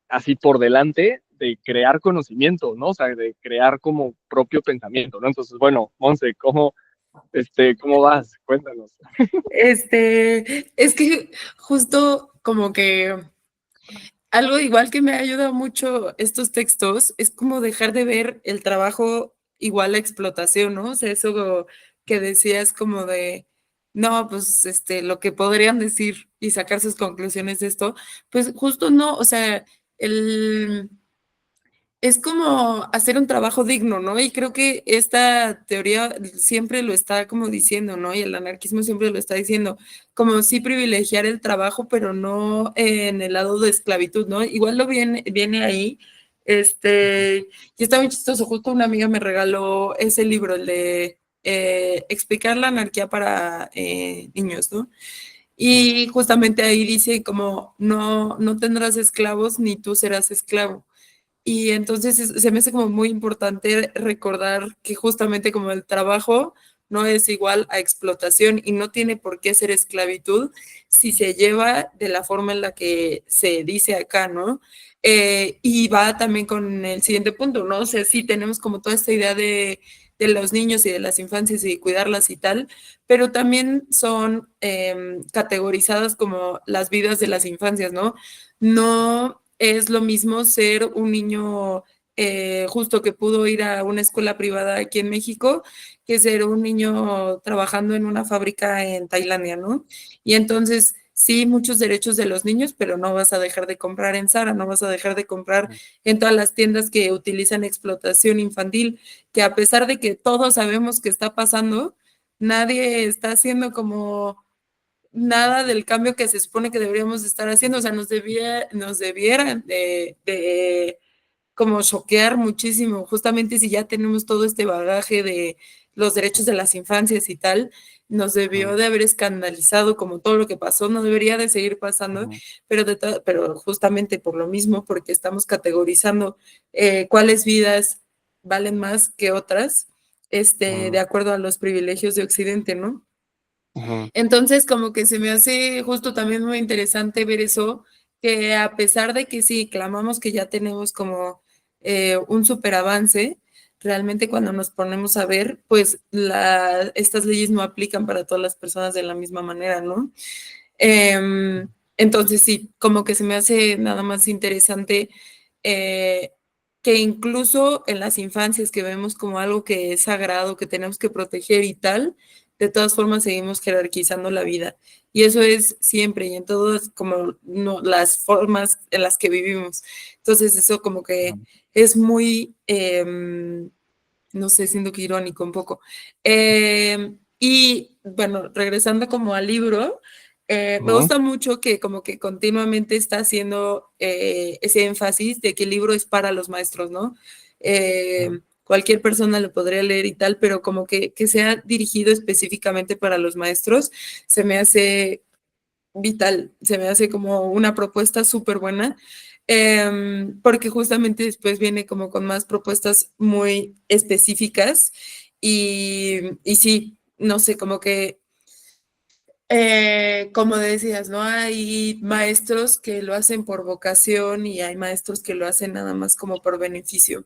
[SPEAKER 1] así por delante de crear conocimiento, ¿no? O sea, de crear como propio pensamiento, ¿no? Entonces, bueno, Monse, ¿cómo vas? Cuéntanos.
[SPEAKER 2] Es que justo como que algo igual que me ha ayudado mucho estos textos es como dejar de ver el trabajo igual a explotación, ¿no? O sea, eso que decías como de, no, pues lo que podrían decir y sacar sus conclusiones de esto, pues justo no, o sea, el, es como hacer un trabajo digno, ¿no? Y creo que esta teoría siempre lo está como diciendo, ¿no? Y el anarquismo siempre lo está diciendo, como sí privilegiar el trabajo, pero no en el lado de esclavitud, ¿no? Igual viene ahí, y está muy chistoso, justo una amiga me regaló ese libro, el de Explicar la anarquía para niños, ¿no? Y justamente ahí dice como, no tendrás esclavos ni tú serás esclavo. Y entonces se me hace como muy importante recordar que justamente como el trabajo no es igual a explotación y no tiene por qué ser esclavitud si se lleva de la forma en la que se dice acá, ¿no? Y va también con el siguiente punto, ¿no? O sea, sí tenemos como toda esta idea de los niños y de las infancias y cuidarlas y tal, pero también son categorizadas como las vidas de las infancias, ¿no? No es lo mismo ser un niño justo que pudo ir a una escuela privada aquí en México que ser un niño trabajando en una fábrica en Tailandia, ¿no? Y entonces, sí, muchos derechos de los niños, pero no vas a dejar de comprar en Zara, no vas a dejar de comprar en todas las tiendas que utilizan explotación infantil, que a pesar de que todos sabemos que está pasando, nadie está haciendo como nada del cambio que se supone que deberíamos estar haciendo, o sea, nos debieran de como choquear muchísimo, justamente si ya tenemos todo este bagaje de los derechos de las infancias y tal, nos debió de haber escandalizado como todo lo que pasó, no debería de seguir pasando, pero justamente por lo mismo, porque estamos categorizando cuáles vidas valen más que otras, de acuerdo a los privilegios de Occidente, ¿no? Entonces, como que se me hace justo también muy interesante ver eso, que a pesar de que sí, clamamos que ya tenemos como un super avance, realmente cuando nos ponemos a ver, pues estas leyes no aplican para todas las personas de la misma manera, ¿no? Entonces, sí, como que se me hace nada más interesante eh, que incluso en las infancias que vemos como algo que es sagrado, que tenemos que proteger y tal, de todas formas seguimos jerarquizando la vida. Y eso es siempre y en todas como no, las formas en las que vivimos. Entonces eso como que es muy, no sé, siento que irónico un poco. Y bueno, regresando como al libro, me gusta mucho que como que continuamente está haciendo ese énfasis de que el libro es para los maestros, ¿no? Cualquier persona lo podría leer y tal, pero como que sea dirigido específicamente para los maestros, se me hace vital, se me hace como una propuesta súper buena, porque justamente después viene como con más propuestas muy específicas y sí, no sé, como que como decías, ¿no? Hay maestros que lo hacen por vocación y hay maestros que lo hacen nada más como por beneficio.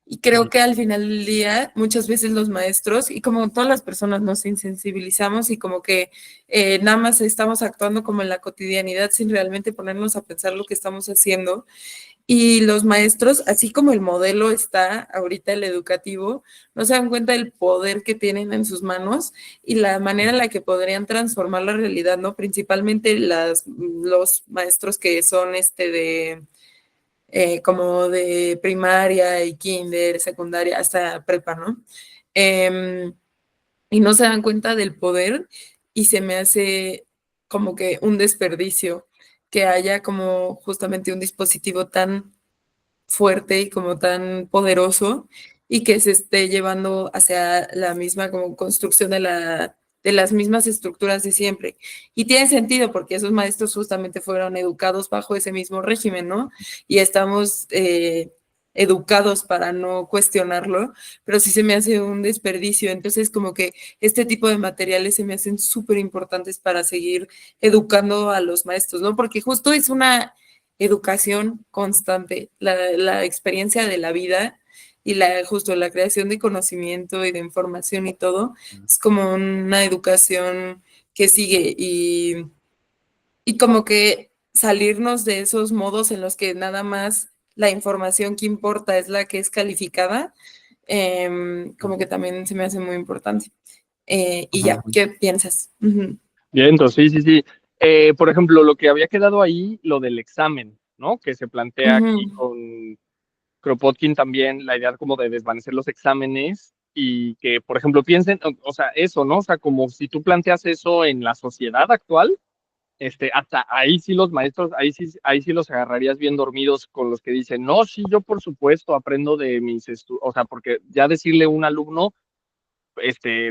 [SPEAKER 2] Y creo que al final del día, muchas veces los maestros, y como todas las personas nos insensibilizamos y como que nada más estamos actuando como en la cotidianidad sin realmente ponernos a pensar lo que estamos haciendo. Y los maestros, así como el modelo está ahorita el educativo, no se dan cuenta del poder que tienen en sus manos y la manera en la que podrían transformar la realidad, ¿no? Principalmente los maestros que son como de primaria y kinder, secundaria, hasta prepa, ¿no? Em, y no se dan cuenta del poder y se me hace como que un desperdicio que haya como justamente un dispositivo tan fuerte y como tan poderoso y que se esté llevando hacia la misma como construcción de las mismas estructuras de siempre. Y tiene sentido porque esos maestros justamente fueron educados bajo ese mismo régimen, ¿no? Y estamos educados para no cuestionarlo, pero sí se me hace un desperdicio. Entonces, como que este tipo de materiales se me hacen súper importantes para seguir educando a los maestros, ¿no? Porque justo es una educación constante, la experiencia de la vida y justo la creación de conocimiento y de información y todo, es como una educación que sigue y como que salirnos de esos modos en los que nada más la información que importa es la que es calificada, como que también se me hace muy importante. Y ya,
[SPEAKER 1] Ujú.
[SPEAKER 2] ¿qué piensas? Ujú.
[SPEAKER 1] Bien, entonces sí, sí, sí. Por ejemplo, lo que había quedado ahí, lo del examen, ¿no? Que se plantea aquí
[SPEAKER 2] Ujú.
[SPEAKER 1] con Kropotkin también, la idea como de desvanecer los exámenes y que, por ejemplo, piensen, o sea, eso, ¿no? O sea, como si tú planteas eso en la sociedad actual, hasta ahí sí los maestros, ahí sí los agarrarías bien dormidos con los que dicen, no, sí, yo por supuesto aprendo de mis estudios, o sea, porque ya decirle a un alumno,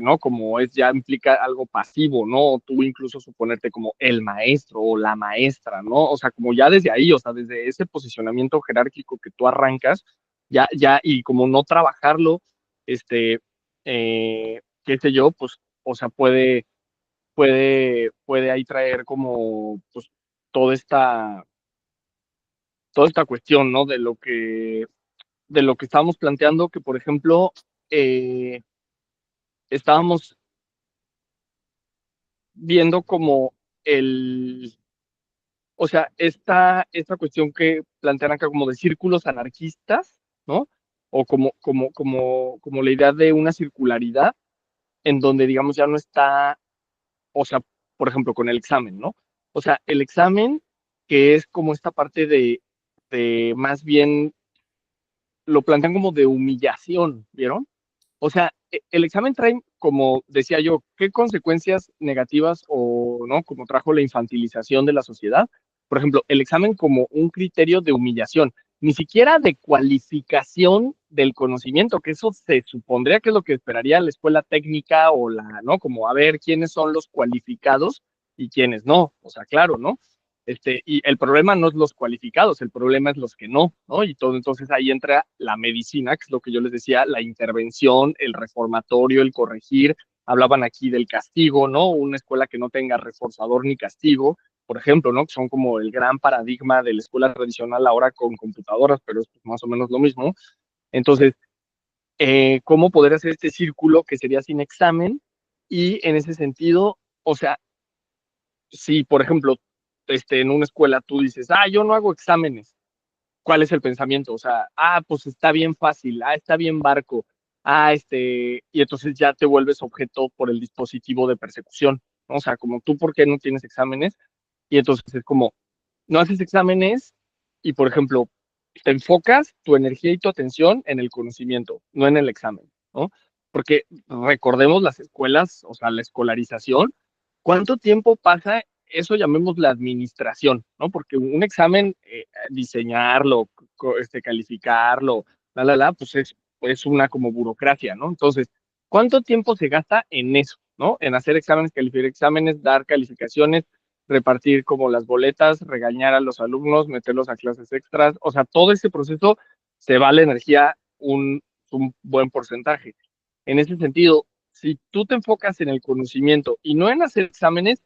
[SPEAKER 1] ¿no? Como es ya implica algo pasivo, ¿no? O tú incluso suponerte como el maestro o la maestra, ¿no? O sea, como ya desde ahí, o sea, desde ese posicionamiento jerárquico que tú arrancas, ya, y como no trabajarlo, qué sé yo, pues, o sea, puede ahí traer como, pues, toda esta, toda esta cuestión, ¿no? De lo que estábamos planteando, que por ejemplo, estábamos viendo como el, o sea, esta cuestión que plantean acá como de círculos anarquistas, ¿no? O como la idea de una circularidad en donde, digamos, ya no está, o sea, por ejemplo, con el examen, ¿no? O sea, el examen que es como esta parte de más bien, lo plantean como de humillación, ¿vieron? O sea, el examen trae, como decía yo, qué consecuencias negativas o no, como trajo la infantilización de la sociedad. Por ejemplo, el examen como un criterio de humillación, ni siquiera de cualificación del conocimiento, que eso se supondría que es lo que esperaría la escuela técnica o la, ¿no? Como a ver quiénes son los cualificados y quiénes no. O sea, claro, ¿no? Y el problema no es los cualificados, el problema es los que no, ¿no? Y todo, entonces ahí entra la medicina, que es lo que yo les decía, la intervención, el reformatorio, el corregir. Hablaban aquí del castigo, ¿no? Una escuela que no tenga reforzador ni castigo, por ejemplo, ¿no? Que son como el gran paradigma de la escuela tradicional ahora con computadoras, pero es más o menos lo mismo. Entonces, ¿cómo poder hacer este círculo que sería sin examen? Y en ese sentido, o sea, si, por ejemplo, en una escuela tú dices, yo no hago exámenes, ¿cuál es el pensamiento? O sea, pues está bien fácil, está bien barco, y entonces ya te vuelves objeto por el dispositivo de persecución, ¿no? O sea, como tú, ¿por qué no tienes exámenes? Y entonces es como, no haces exámenes y, por ejemplo, te enfocas tu energía y tu atención en el conocimiento, no en el examen, ¿no? Porque recordemos las escuelas, o sea, la escolarización, ¿cuánto tiempo pasa? Eso llamemos la administración, ¿no? Porque un examen, diseñarlo, calificarlo, pues es una como burocracia, ¿no? Entonces, ¿cuánto tiempo se gasta en eso, ¿no? En hacer exámenes, calificar exámenes, dar calificaciones, repartir como las boletas, regañar a los alumnos, meterlos a clases extras, o sea, todo ese proceso se va la energía un buen porcentaje. En ese sentido, si tú te enfocas en el conocimiento y no en hacer exámenes,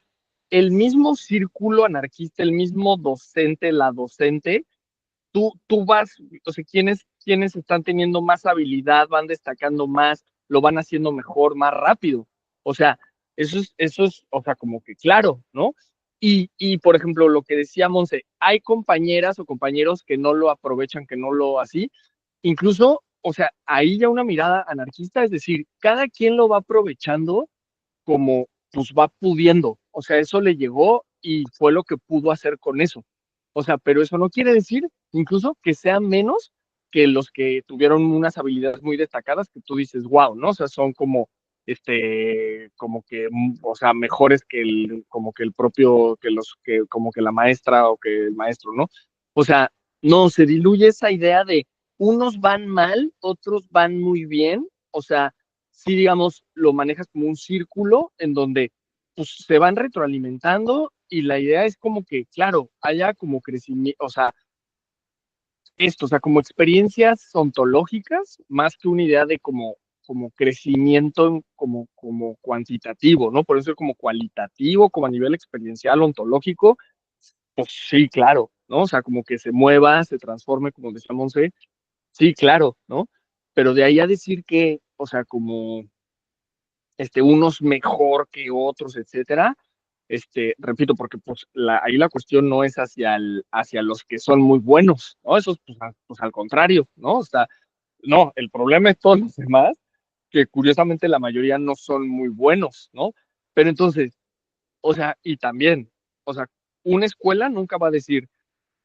[SPEAKER 1] el mismo círculo anarquista, el mismo docente, la docente, tú vas, o sea, quienes están teniendo más habilidad, van destacando más, lo van haciendo mejor, más rápido. O sea, eso es, o sea, como que claro, ¿no? Por ejemplo, lo que decía Monse, hay compañeras o compañeros que no lo aprovechan, que no lo así, incluso, o sea, ahí ya una mirada anarquista, es decir, cada quien lo va aprovechando como pues va pudiendo, o sea, eso le llegó y fue lo que pudo hacer con eso. O sea, pero eso no quiere decir incluso que sean menos que los que tuvieron unas habilidades muy destacadas que tú dices, wow, ¿no? O sea, son como, como que, o sea, mejores que como que el propio, como que la maestra o que el maestro, ¿no? O sea, no, se diluye esa idea de unos van mal, otros van muy bien, o sea, sí, digamos, lo manejas como un círculo en donde pues, se van retroalimentando y la idea es como que, claro, haya como crecimiento, o sea, o sea, como experiencias ontológicas, más que una idea de como crecimiento como cuantitativo, ¿no? Por eso como cualitativo, como a nivel experiencial, ontológico, pues sí, claro, ¿no? O sea, como que se mueva, se transforme, como decía Monse, sí, claro, ¿no? Pero de ahí a decir que, o sea, como unos mejor que otros, etcétera. Repito, porque pues ahí la cuestión no es hacia los que son muy buenos, ¿no? Esos, pues al contrario, ¿no? O sea, no, el problema es todos los demás, que curiosamente la mayoría no son muy buenos, ¿no? Pero entonces, o sea, y también, o sea, una escuela nunca va a decir,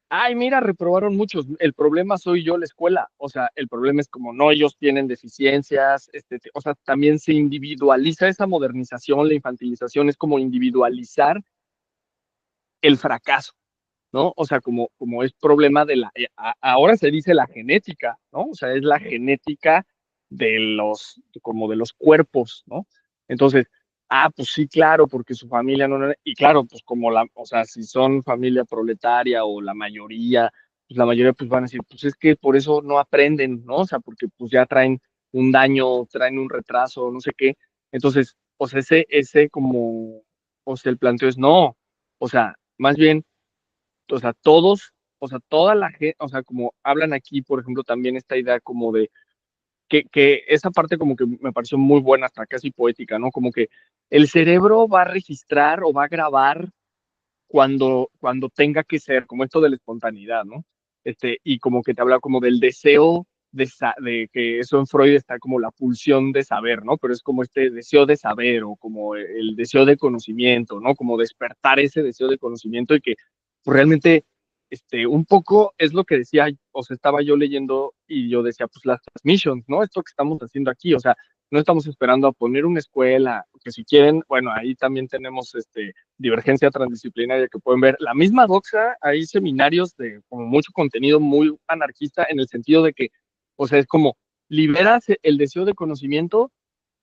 [SPEAKER 1] ay, mira, reprobaron muchos, el problema soy yo, la escuela, o sea, el problema es como no, ellos tienen deficiencias, o sea, también se individualiza esa modernización, la infantilización es como individualizar el fracaso, ¿no? O sea, como es problema de ahora se dice la genética, ¿no? O sea, es la genética como de los cuerpos, ¿no? Entonces, pues sí, claro, porque su familia y claro, pues o sea, si son familia proletaria o la mayoría, pues la mayoría pues van a decir, pues es que por eso no aprenden, ¿no? O sea, porque pues ya traen un daño, traen un retraso, no sé qué. Entonces, o sea, ese como, o sea, el planteo es no, o sea, más bien o sea, todos, o sea, toda la gente, o sea, como hablan aquí, por ejemplo, también esta idea como de que esa parte como que me pareció muy buena, hasta casi poética, ¿no? Como que el cerebro va a registrar o va a grabar cuando tenga que ser, como esto de la espontaneidad, ¿no? Y como que te habla como del deseo de que eso en Freud está como la pulsión de saber, ¿no? Pero es como este deseo de saber o como el deseo de conocimiento, ¿no? Como despertar ese deseo de conocimiento y que pues, realmente, un poco es lo que decía, o sea, estaba yo leyendo y yo decía, pues las transmissions, ¿no? Esto que estamos haciendo aquí, o sea, no estamos esperando a poner una escuela, que si quieren, bueno, ahí también tenemos divergencia transdisciplinaria que pueden ver. La misma doxa, hay seminarios de como mucho contenido muy anarquista en el sentido de que, o sea, es como liberas el deseo de conocimiento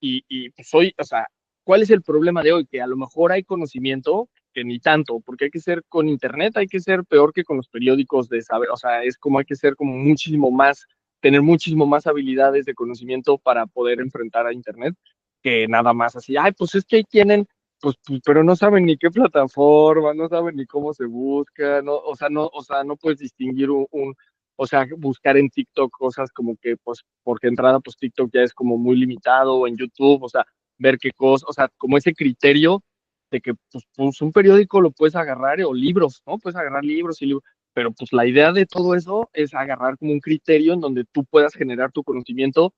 [SPEAKER 1] y pues hoy, o sea, ¿cuál es el problema de hoy? Que a lo mejor hay conocimiento que ni tanto, porque hay que ser con internet, hay que ser peor que con los periódicos de saber, o sea, es como hay que ser como muchísimo más, tener muchísimo más habilidades de conocimiento para poder enfrentar a internet que nada más así, ay, pues es que ahí tienen pues, pero no saben ni qué plataforma, no saben ni cómo se busca, no, o sea, no puedes distinguir o sea, buscar en TikTok cosas como que, pues, porque entrada, pues TikTok ya es como muy limitado, o en YouTube, o sea, ver qué cosas, o sea, como ese criterio de que, pues un periódico lo puedes agarrar, o libros, ¿no? Puedes agarrar libros y libros, pero pues la idea de todo eso es agarrar como un criterio en donde tú puedas generar tu conocimiento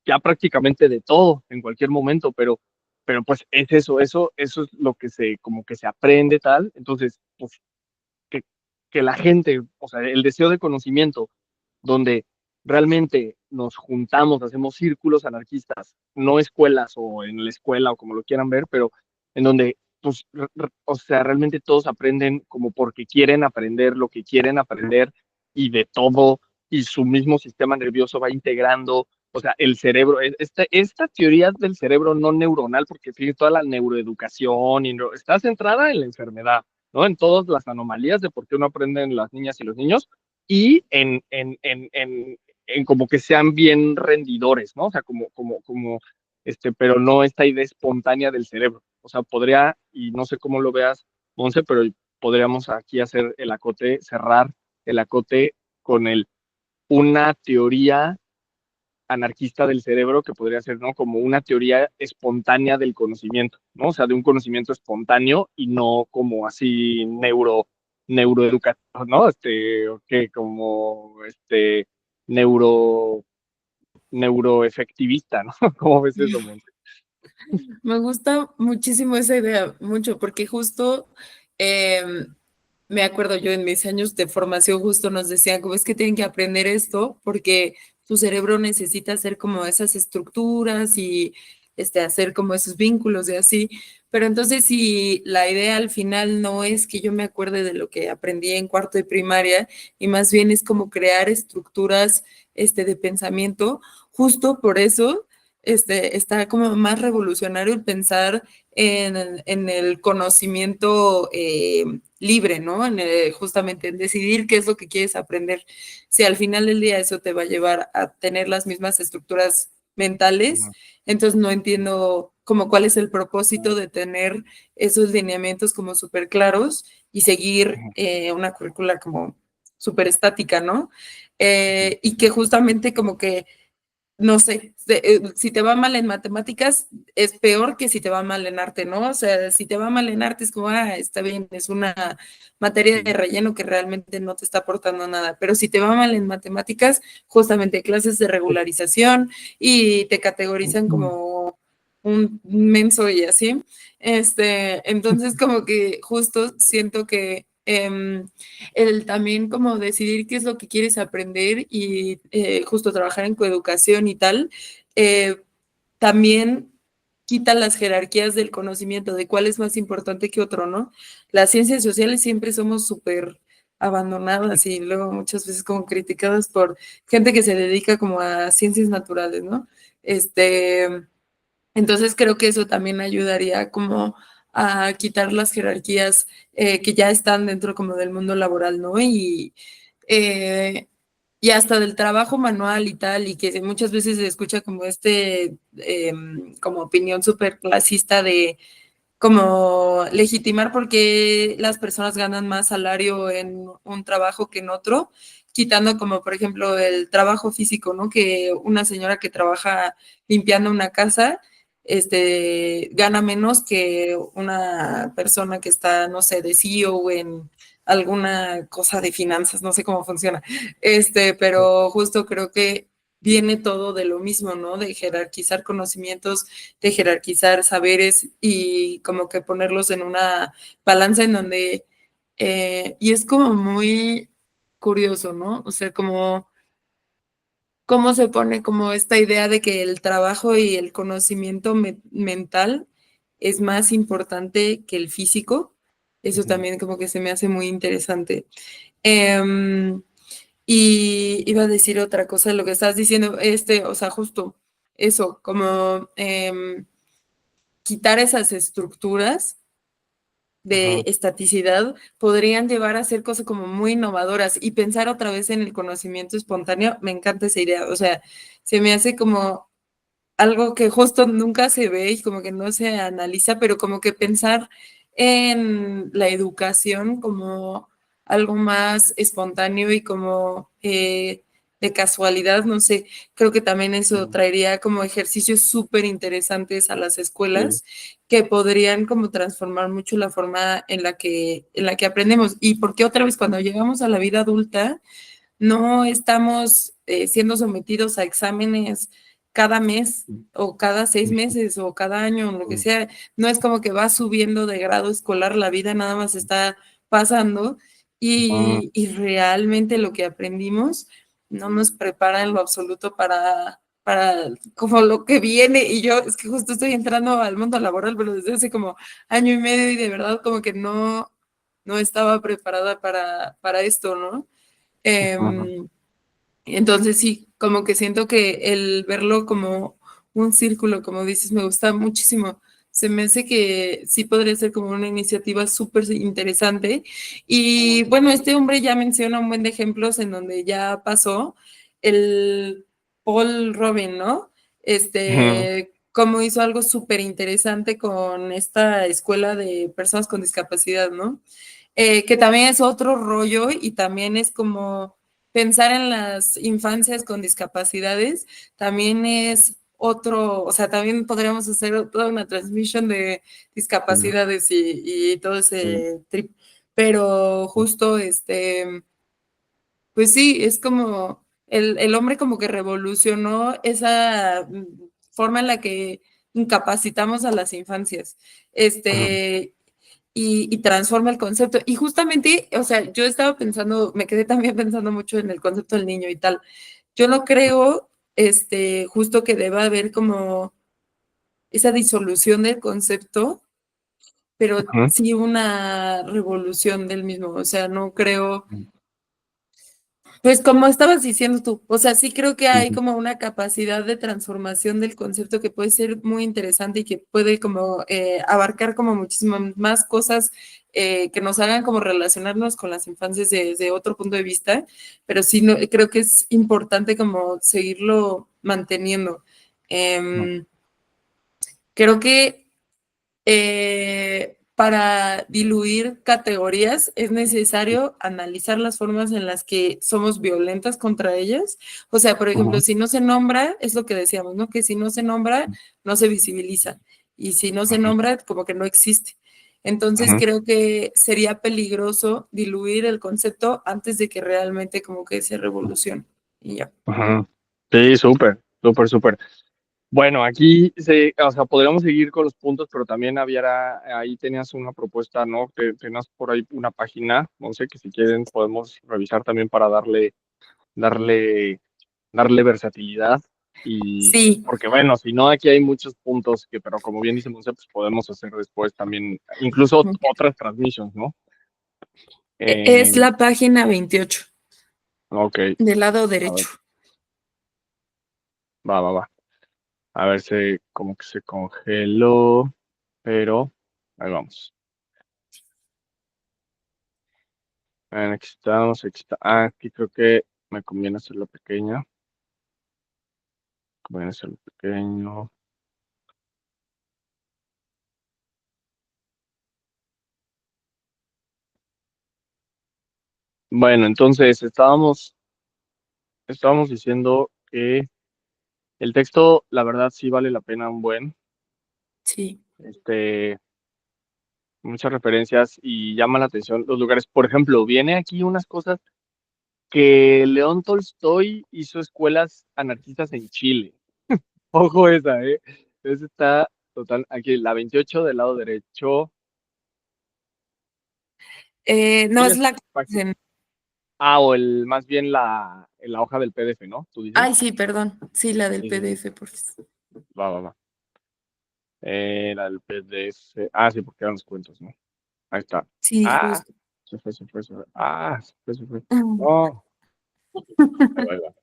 [SPEAKER 1] ya prácticamente de todo en cualquier momento, pero pues es eso es lo que como que se aprende tal, entonces, pues que, que la gente, o sea, el deseo de conocimiento, donde realmente nos juntamos, hacemos círculos anarquistas, no escuelas o en la escuela o como lo quieran ver, pero en donde, pues, o sea, realmente todos aprenden como porque quieren aprender lo que quieren aprender y de todo, y su mismo sistema nervioso va integrando, o sea, el cerebro, esta teoría del cerebro no neuronal, porque fíjate, toda la neuroeducación está centrada en la enfermedad, ¿no? En todas las anomalías de por qué no aprenden las niñas y los niños y en como que sean bien rendidores, ¿no? O sea, pero no esta idea espontánea del cerebro. O sea, podría, y no sé cómo lo veas, Monse, pero podríamos aquí hacer el acote, cerrar el acote con una teoría anarquista del cerebro que podría ser, ¿no? Como una teoría espontánea del conocimiento, ¿no? O sea, de un conocimiento espontáneo y no como así neuroeducativo, ¿no? Que como neuro, neuroefectivista, ¿no? ¿Cómo ves eso, Monse?
[SPEAKER 2] Me gusta muchísimo esa idea, mucho, porque justo me acuerdo yo en mis años de formación justo nos decían como es que tienen que aprender esto porque tu cerebro necesita hacer como esas estructuras y hacer como esos vínculos y así. Pero entonces si la idea al final no es que yo me acuerde de lo que aprendí en cuarto de primaria y más bien es como crear estructuras de pensamiento, justo por eso está como más revolucionario el pensar en el conocimiento libre, ¿no? Justamente en decidir qué es lo que quieres aprender. Si al final del día eso te va a llevar a tener las mismas estructuras mentales, entonces no entiendo como cuál es el propósito de tener esos lineamientos como súper claros y seguir una currícula como súper estática, ¿no? Y que justamente como que no sé, si te va mal en matemáticas, es peor que si te va mal en arte, ¿no? O sea, si te va mal en arte es como, está bien, es una materia de relleno que realmente no te está aportando nada, pero si te va mal en matemáticas, justamente clases de regularización y te categorizan como un menso y así. Entonces como que justo siento que el también como decidir qué es lo que quieres aprender y justo trabajar en coeducación y tal, eh, también quita las jerarquías del conocimiento, de cuál es más importante que otro, ¿no? Las ciencias sociales siempre somos súper abandonadas y luego muchas veces como criticadas por gente que se dedica como a ciencias naturales, ¿no? Entonces creo que eso también ayudaría como a quitar las jerarquías que ya están dentro como del mundo laboral, ¿no? Eh, y hasta del trabajo manual y tal, y que muchas veces se escucha como como opinión súper clasista de como legitimar por qué las personas ganan más salario en un trabajo que en otro, quitando como por ejemplo el trabajo físico, ¿no? Que una señora que trabaja limpiando una casa, gana menos que una persona que está, no sé, de CEO en alguna cosa de finanzas, no sé cómo funciona. Pero justo creo que viene todo de lo mismo, ¿no? De jerarquizar conocimientos, de jerarquizar saberes y como que ponerlos en una balanza en donde, y es como muy curioso, ¿no? O sea, como cómo se pone como esta idea de que el trabajo y el conocimiento mental es más importante que el físico. Eso también como que se me hace muy interesante. Eh, y iba a decir otra cosa de lo que estás diciendo, o sea, justo eso, como quitar esas estructuras de estaticidad podrían llevar a hacer cosas como muy innovadoras y pensar otra vez en el conocimiento espontáneo. Me encanta esa idea, o sea, se me hace como algo que justo nunca se ve y como que no se analiza, pero como que pensar en la educación como algo más espontáneo y como de casualidad, no sé, creo que también eso traería como ejercicios súper interesantes a las escuelas que podrían como transformar mucho la forma en la que aprendemos. Y porque otra vez cuando llegamos a la vida adulta, no estamos siendo sometidos a exámenes cada mes o cada 6 meses o cada año, lo que sea. No es como que va subiendo de grado escolar, la vida nada más está pasando y realmente lo que aprendimos no nos prepara en lo absoluto para como lo que viene. Y yo es que justo estoy entrando al mundo laboral, pero desde hace como año y medio y de verdad como que no estaba preparada para esto, ¿no? Em, entonces sí, como que siento que el verlo como un círculo, como dices, me gusta muchísimo. Se me hace que sí podría ser como una iniciativa súper interesante. Y bueno, este hombre ya menciona un buen de ejemplos en donde ya pasó el Paul Robin, ¿no? Cómo hizo algo súper interesante con esta escuela de personas con discapacidad, ¿no? Que también es otro rollo y también es como pensar en las infancias con discapacidades también es otro, o sea, también podríamos hacer toda una transmisión de
[SPEAKER 1] Mm,
[SPEAKER 2] discapacidades y todo
[SPEAKER 1] mm,
[SPEAKER 2] ese trip, pero
[SPEAKER 1] mm,
[SPEAKER 2] justo pues sí, es como el hombre como que revolucionó esa forma en la que incapacitamos a las infancias.
[SPEAKER 1] mm,
[SPEAKER 2] Y transforma el concepto. Y justamente, o sea, yo estaba pensando, me quedé también pensando mucho en el concepto del niño y tal. Yo no creo, justo que deba haber como esa disolución del concepto, pero
[SPEAKER 1] mm,
[SPEAKER 2] sí una revolución del mismo. O sea, no creo,
[SPEAKER 1] mm,
[SPEAKER 2] pues como estabas diciendo tú, o sea, sí creo que hay
[SPEAKER 1] mm,
[SPEAKER 2] como una capacidad de transformación del concepto que puede ser muy interesante y que puede como abarcar como muchísimas más cosas que nos hagan como relacionarnos con las infancias desde otro punto de vista, pero sí no, creo que es importante como seguirlo manteniendo.
[SPEAKER 1] mm,
[SPEAKER 2] Em, Creo que para diluir categorías es necesario analizar las formas en las que somos violentas contra ellas. O sea, por ejemplo,
[SPEAKER 1] mm,
[SPEAKER 2] si no se nombra, es lo que decíamos, ¿no? Que si no se nombra, no se visibiliza. Y si no se
[SPEAKER 1] mm,
[SPEAKER 2] nombra, como que no existe. Entonces
[SPEAKER 1] mm,
[SPEAKER 2] creo que sería peligroso diluir el concepto antes de que realmente como que se revolucione. Y ya.
[SPEAKER 1] mm. Sí, súper, súper, súper. Bueno, aquí o sea, podríamos seguir con los puntos, pero también había, ahí tenías una propuesta, ¿no? Tenías por ahí una página, no sé, que si quieren podemos revisar también para darle, darle versatilidad. Y
[SPEAKER 2] Sí,
[SPEAKER 1] porque bueno, si no, aquí hay muchos puntos que, pero como bien dice Monse, pues podemos hacer después también, incluso otras transmissions, ¿no?
[SPEAKER 2] es
[SPEAKER 1] Eh,
[SPEAKER 2] la página 28
[SPEAKER 1] ok,
[SPEAKER 2] del lado
[SPEAKER 1] a ver,
[SPEAKER 2] derecho.
[SPEAKER 1] va. A ver, como que se congeló, pero ahí vamos. Aquí estamos, aquí está. Ah, aquí creo que me conviene hacerlo pequeña. Conviene hacerlo pequeño. Bueno, entonces estábamos diciendo que el texto, la verdad, sí vale la pena un buen.
[SPEAKER 2] Sí.
[SPEAKER 1] Este, muchas referencias y llama la atención los lugares. Por ejemplo, viene aquí unas cosas que León Tolstoy hizo escuelas anarquistas en Chile. Ojo esa, ¿eh? Esa está total. Aquí, la 28 del lado derecho.
[SPEAKER 2] No es
[SPEAKER 1] ¿Tienes
[SPEAKER 2] la...
[SPEAKER 1] página? Ah, o más bien la hoja del PDF, ¿no? ¿Tú dices?
[SPEAKER 2] Ay, sí, perdón. Sí, la del
[SPEAKER 1] Sí, sí, sí.
[SPEAKER 2] PDF, por
[SPEAKER 1] Va. La del PDF. Ah, sí, porque eran los cuentos, ¿no? Ahí está.
[SPEAKER 2] sí,
[SPEAKER 1] Ah,
[SPEAKER 2] justo.
[SPEAKER 1] se fue. Ah, se fue. Oh, ahí va.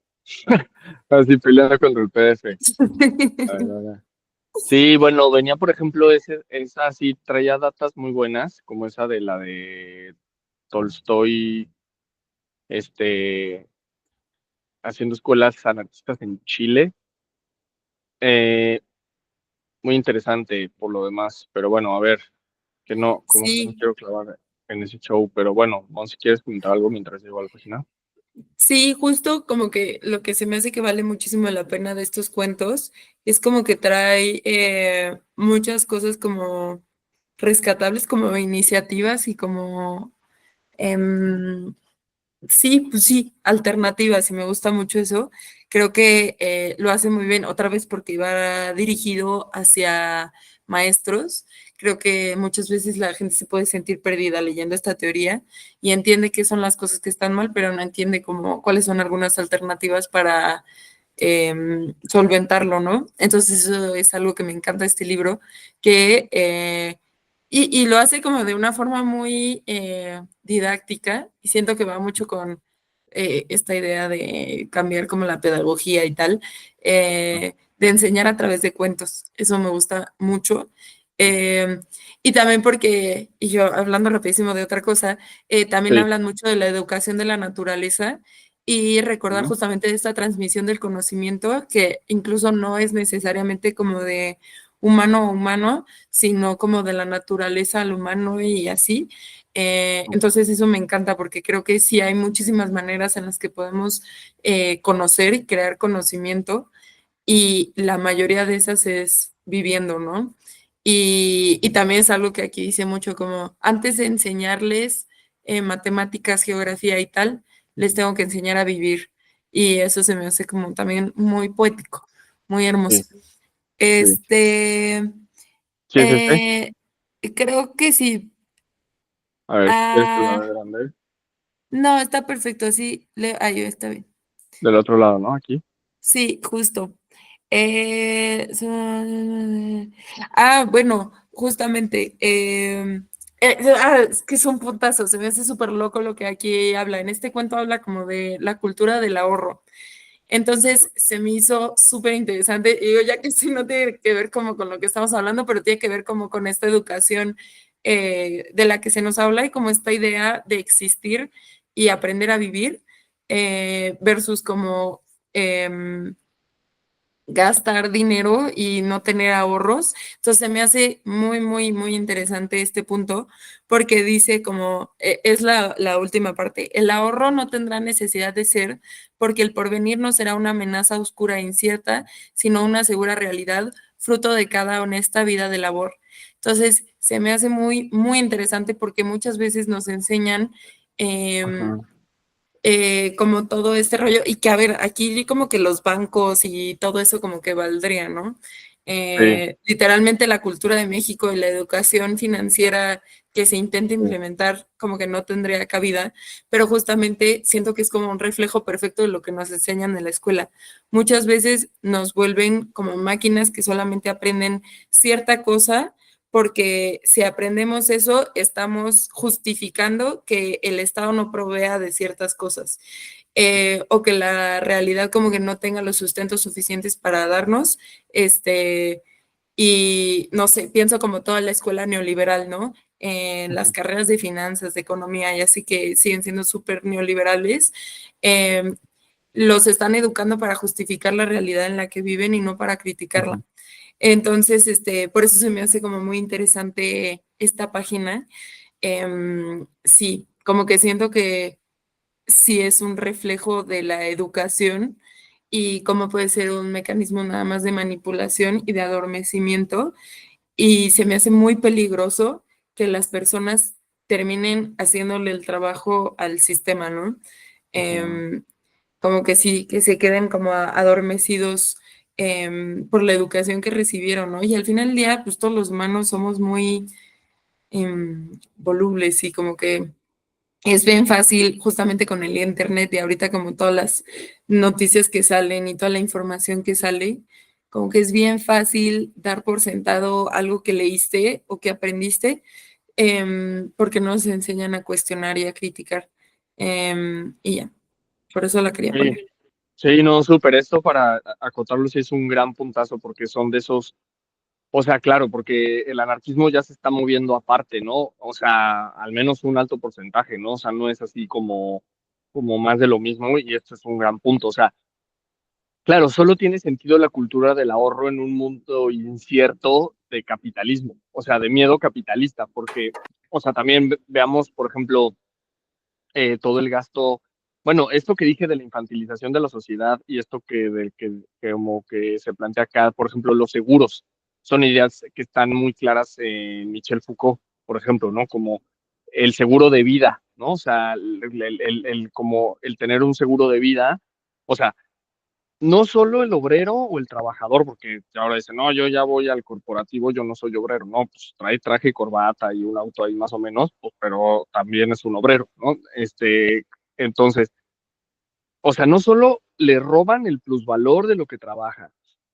[SPEAKER 1] Así peleando contra el PDF. Va. Sí, bueno, venía, por ejemplo, esa sí traía datas muy buenas, como esa de la de Tolstoy, este, haciendo escuelas anarquistas en Chile. Eh, Muy interesante por lo demás, pero bueno, a ver, que no, como que no me
[SPEAKER 2] Sí,
[SPEAKER 1] quiero clavar en ese show, pero bueno, vamos, si quieres comentar algo mientras llego a la página.
[SPEAKER 2] sí, justo como que lo que se me hace que vale muchísimo la pena de estos cuentos es como que trae muchas cosas como rescatables, como iniciativas y como em, sí, pues sí, alternativas, y me gusta mucho eso. Creo que lo hace muy bien, otra vez porque va dirigido hacia maestros. Creo que muchas veces la gente se puede sentir perdida leyendo esta teoría y entiende qué son las cosas que están mal, pero no entiende cómo, cuáles son algunas alternativas para solventarlo, ¿no? Entonces eso es algo que me encanta de este libro, que y lo hace como de una forma muy didáctica y siento que va mucho con esta idea de cambiar como la pedagogía y tal, de enseñar a través de cuentos. Eso me gusta mucho. Eh, y también porque, y yo hablando rapidísimo de otra cosa, también
[SPEAKER 1] Sí.
[SPEAKER 2] hablan mucho de la educación de la naturaleza y recordar justamente esta transmisión del conocimiento que incluso no es necesariamente como de humano a humano, sino como de la naturaleza al humano y así. Entonces eso me encanta porque creo que sí hay muchísimas maneras en las que podemos conocer y crear conocimiento y la mayoría de esas es viviendo, ¿no? Y también es algo que aquí dice mucho, como antes de enseñarles matemáticas, geografía y tal, les tengo que enseñar a vivir. Y eso se me hace como también muy poético, muy hermoso.
[SPEAKER 1] Sí, sí,
[SPEAKER 2] Este,
[SPEAKER 1] sí, sí, sí.
[SPEAKER 2] eh, creo que sí.
[SPEAKER 1] A ver, ¿quieres que lo
[SPEAKER 2] Ah,
[SPEAKER 1] de grande?
[SPEAKER 2] no, está perfecto, así. Ahí está bien.
[SPEAKER 1] Del otro lado, ¿no? Aquí.
[SPEAKER 2] Sí, justo. Bueno, justamente. Es que es un puntazo, se me hace súper loco lo que aquí habla. En este cuento habla como de la cultura del ahorro. Entonces se me hizo súper interesante. Y digo, ya que sí no tiene que ver como con lo que estamos hablando, pero tiene que ver como con esta educación de la que se nos habla y como esta idea de existir y aprender a vivir versus como gastar dinero y no tener ahorros. Entonces se me hace muy, muy, muy interesante este punto porque dice como, es la última parte, el ahorro no tendrá necesidad de ser porque el porvenir no será una amenaza oscura e incierta, sino una segura realidad, fruto de cada honesta vida de labor. Entonces se me hace muy, muy interesante porque muchas veces nos enseñan...
[SPEAKER 1] Ajá.
[SPEAKER 2] como todo este rollo, y que a ver, aquí como que los bancos y todo eso como que valdría, ¿no?
[SPEAKER 1] Sí,
[SPEAKER 2] Literalmente la cultura de México y la educación financiera que se intenta
[SPEAKER 1] sí.
[SPEAKER 2] implementar como que no tendría cabida, pero justamente siento que es como un reflejo perfecto de lo que nos enseñan en la escuela. Muchas veces nos vuelven como máquinas que solamente aprenden cierta cosa porque si aprendemos eso, estamos justificando que el Estado no provea de ciertas cosas o que la realidad como que no tenga los sustentos suficientes para darnos, y no sé, pienso como toda la escuela neoliberal, ¿no? En las
[SPEAKER 1] Ujú,
[SPEAKER 2] carreras de finanzas, de economía, y así que siguen siendo súper neoliberales, eh, los están educando para justificar la realidad en la que viven y no para criticarla.
[SPEAKER 1] ujú.
[SPEAKER 2] Entonces, por eso se me hace como muy interesante esta página. Sí, como que siento que sí es un reflejo de la educación y cómo puede ser un mecanismo nada más de manipulación y de adormecimiento. Y se me hace muy peligroso que las personas terminen haciéndole el trabajo al sistema, ¿no?
[SPEAKER 1] Ujú.
[SPEAKER 2] Em, Como que sí, que se queden como adormecidos por la educación que recibieron, ¿no? Y al final del día, pues todos los humanos somos muy volubles y como que es bien fácil justamente con el internet y ahorita como todas las noticias que salen y toda la información que sale, como que es bien fácil dar por sentado algo que leíste o que aprendiste, porque no nos enseñan a cuestionar y a criticar. Y ya, por eso la quería
[SPEAKER 1] Sí,
[SPEAKER 2] poner.
[SPEAKER 1] sí, no, súper. Esto para acotarlo sí es un gran puntazo porque son de esos, o sea, claro, porque el anarquismo ya se está moviendo aparte, ¿no? O sea, al menos un alto porcentaje, ¿no? O sea, no es así como más de lo mismo y esto es un gran punto. O sea, claro, solo tiene sentido la cultura del ahorro en un mundo incierto de capitalismo, o sea, de miedo capitalista, porque, o sea, también veamos, por ejemplo, todo el gasto, bueno, esto que dije de la infantilización de la sociedad y esto que como que se plantea acá, por ejemplo, los seguros, son ideas que están muy claras en Michel Foucault, por ejemplo, ¿no? Como el seguro de vida, ¿no? O sea, como el tener un seguro de vida, o sea, no solo el obrero o el trabajador, porque ahora dicen, no, yo ya voy al corporativo, yo no soy obrero, no, pues trae traje y corbata y un auto ahí más o menos, pues, pero también es un obrero, ¿no? Entonces, o sea, no solo le roban el plusvalor de lo que trabaja,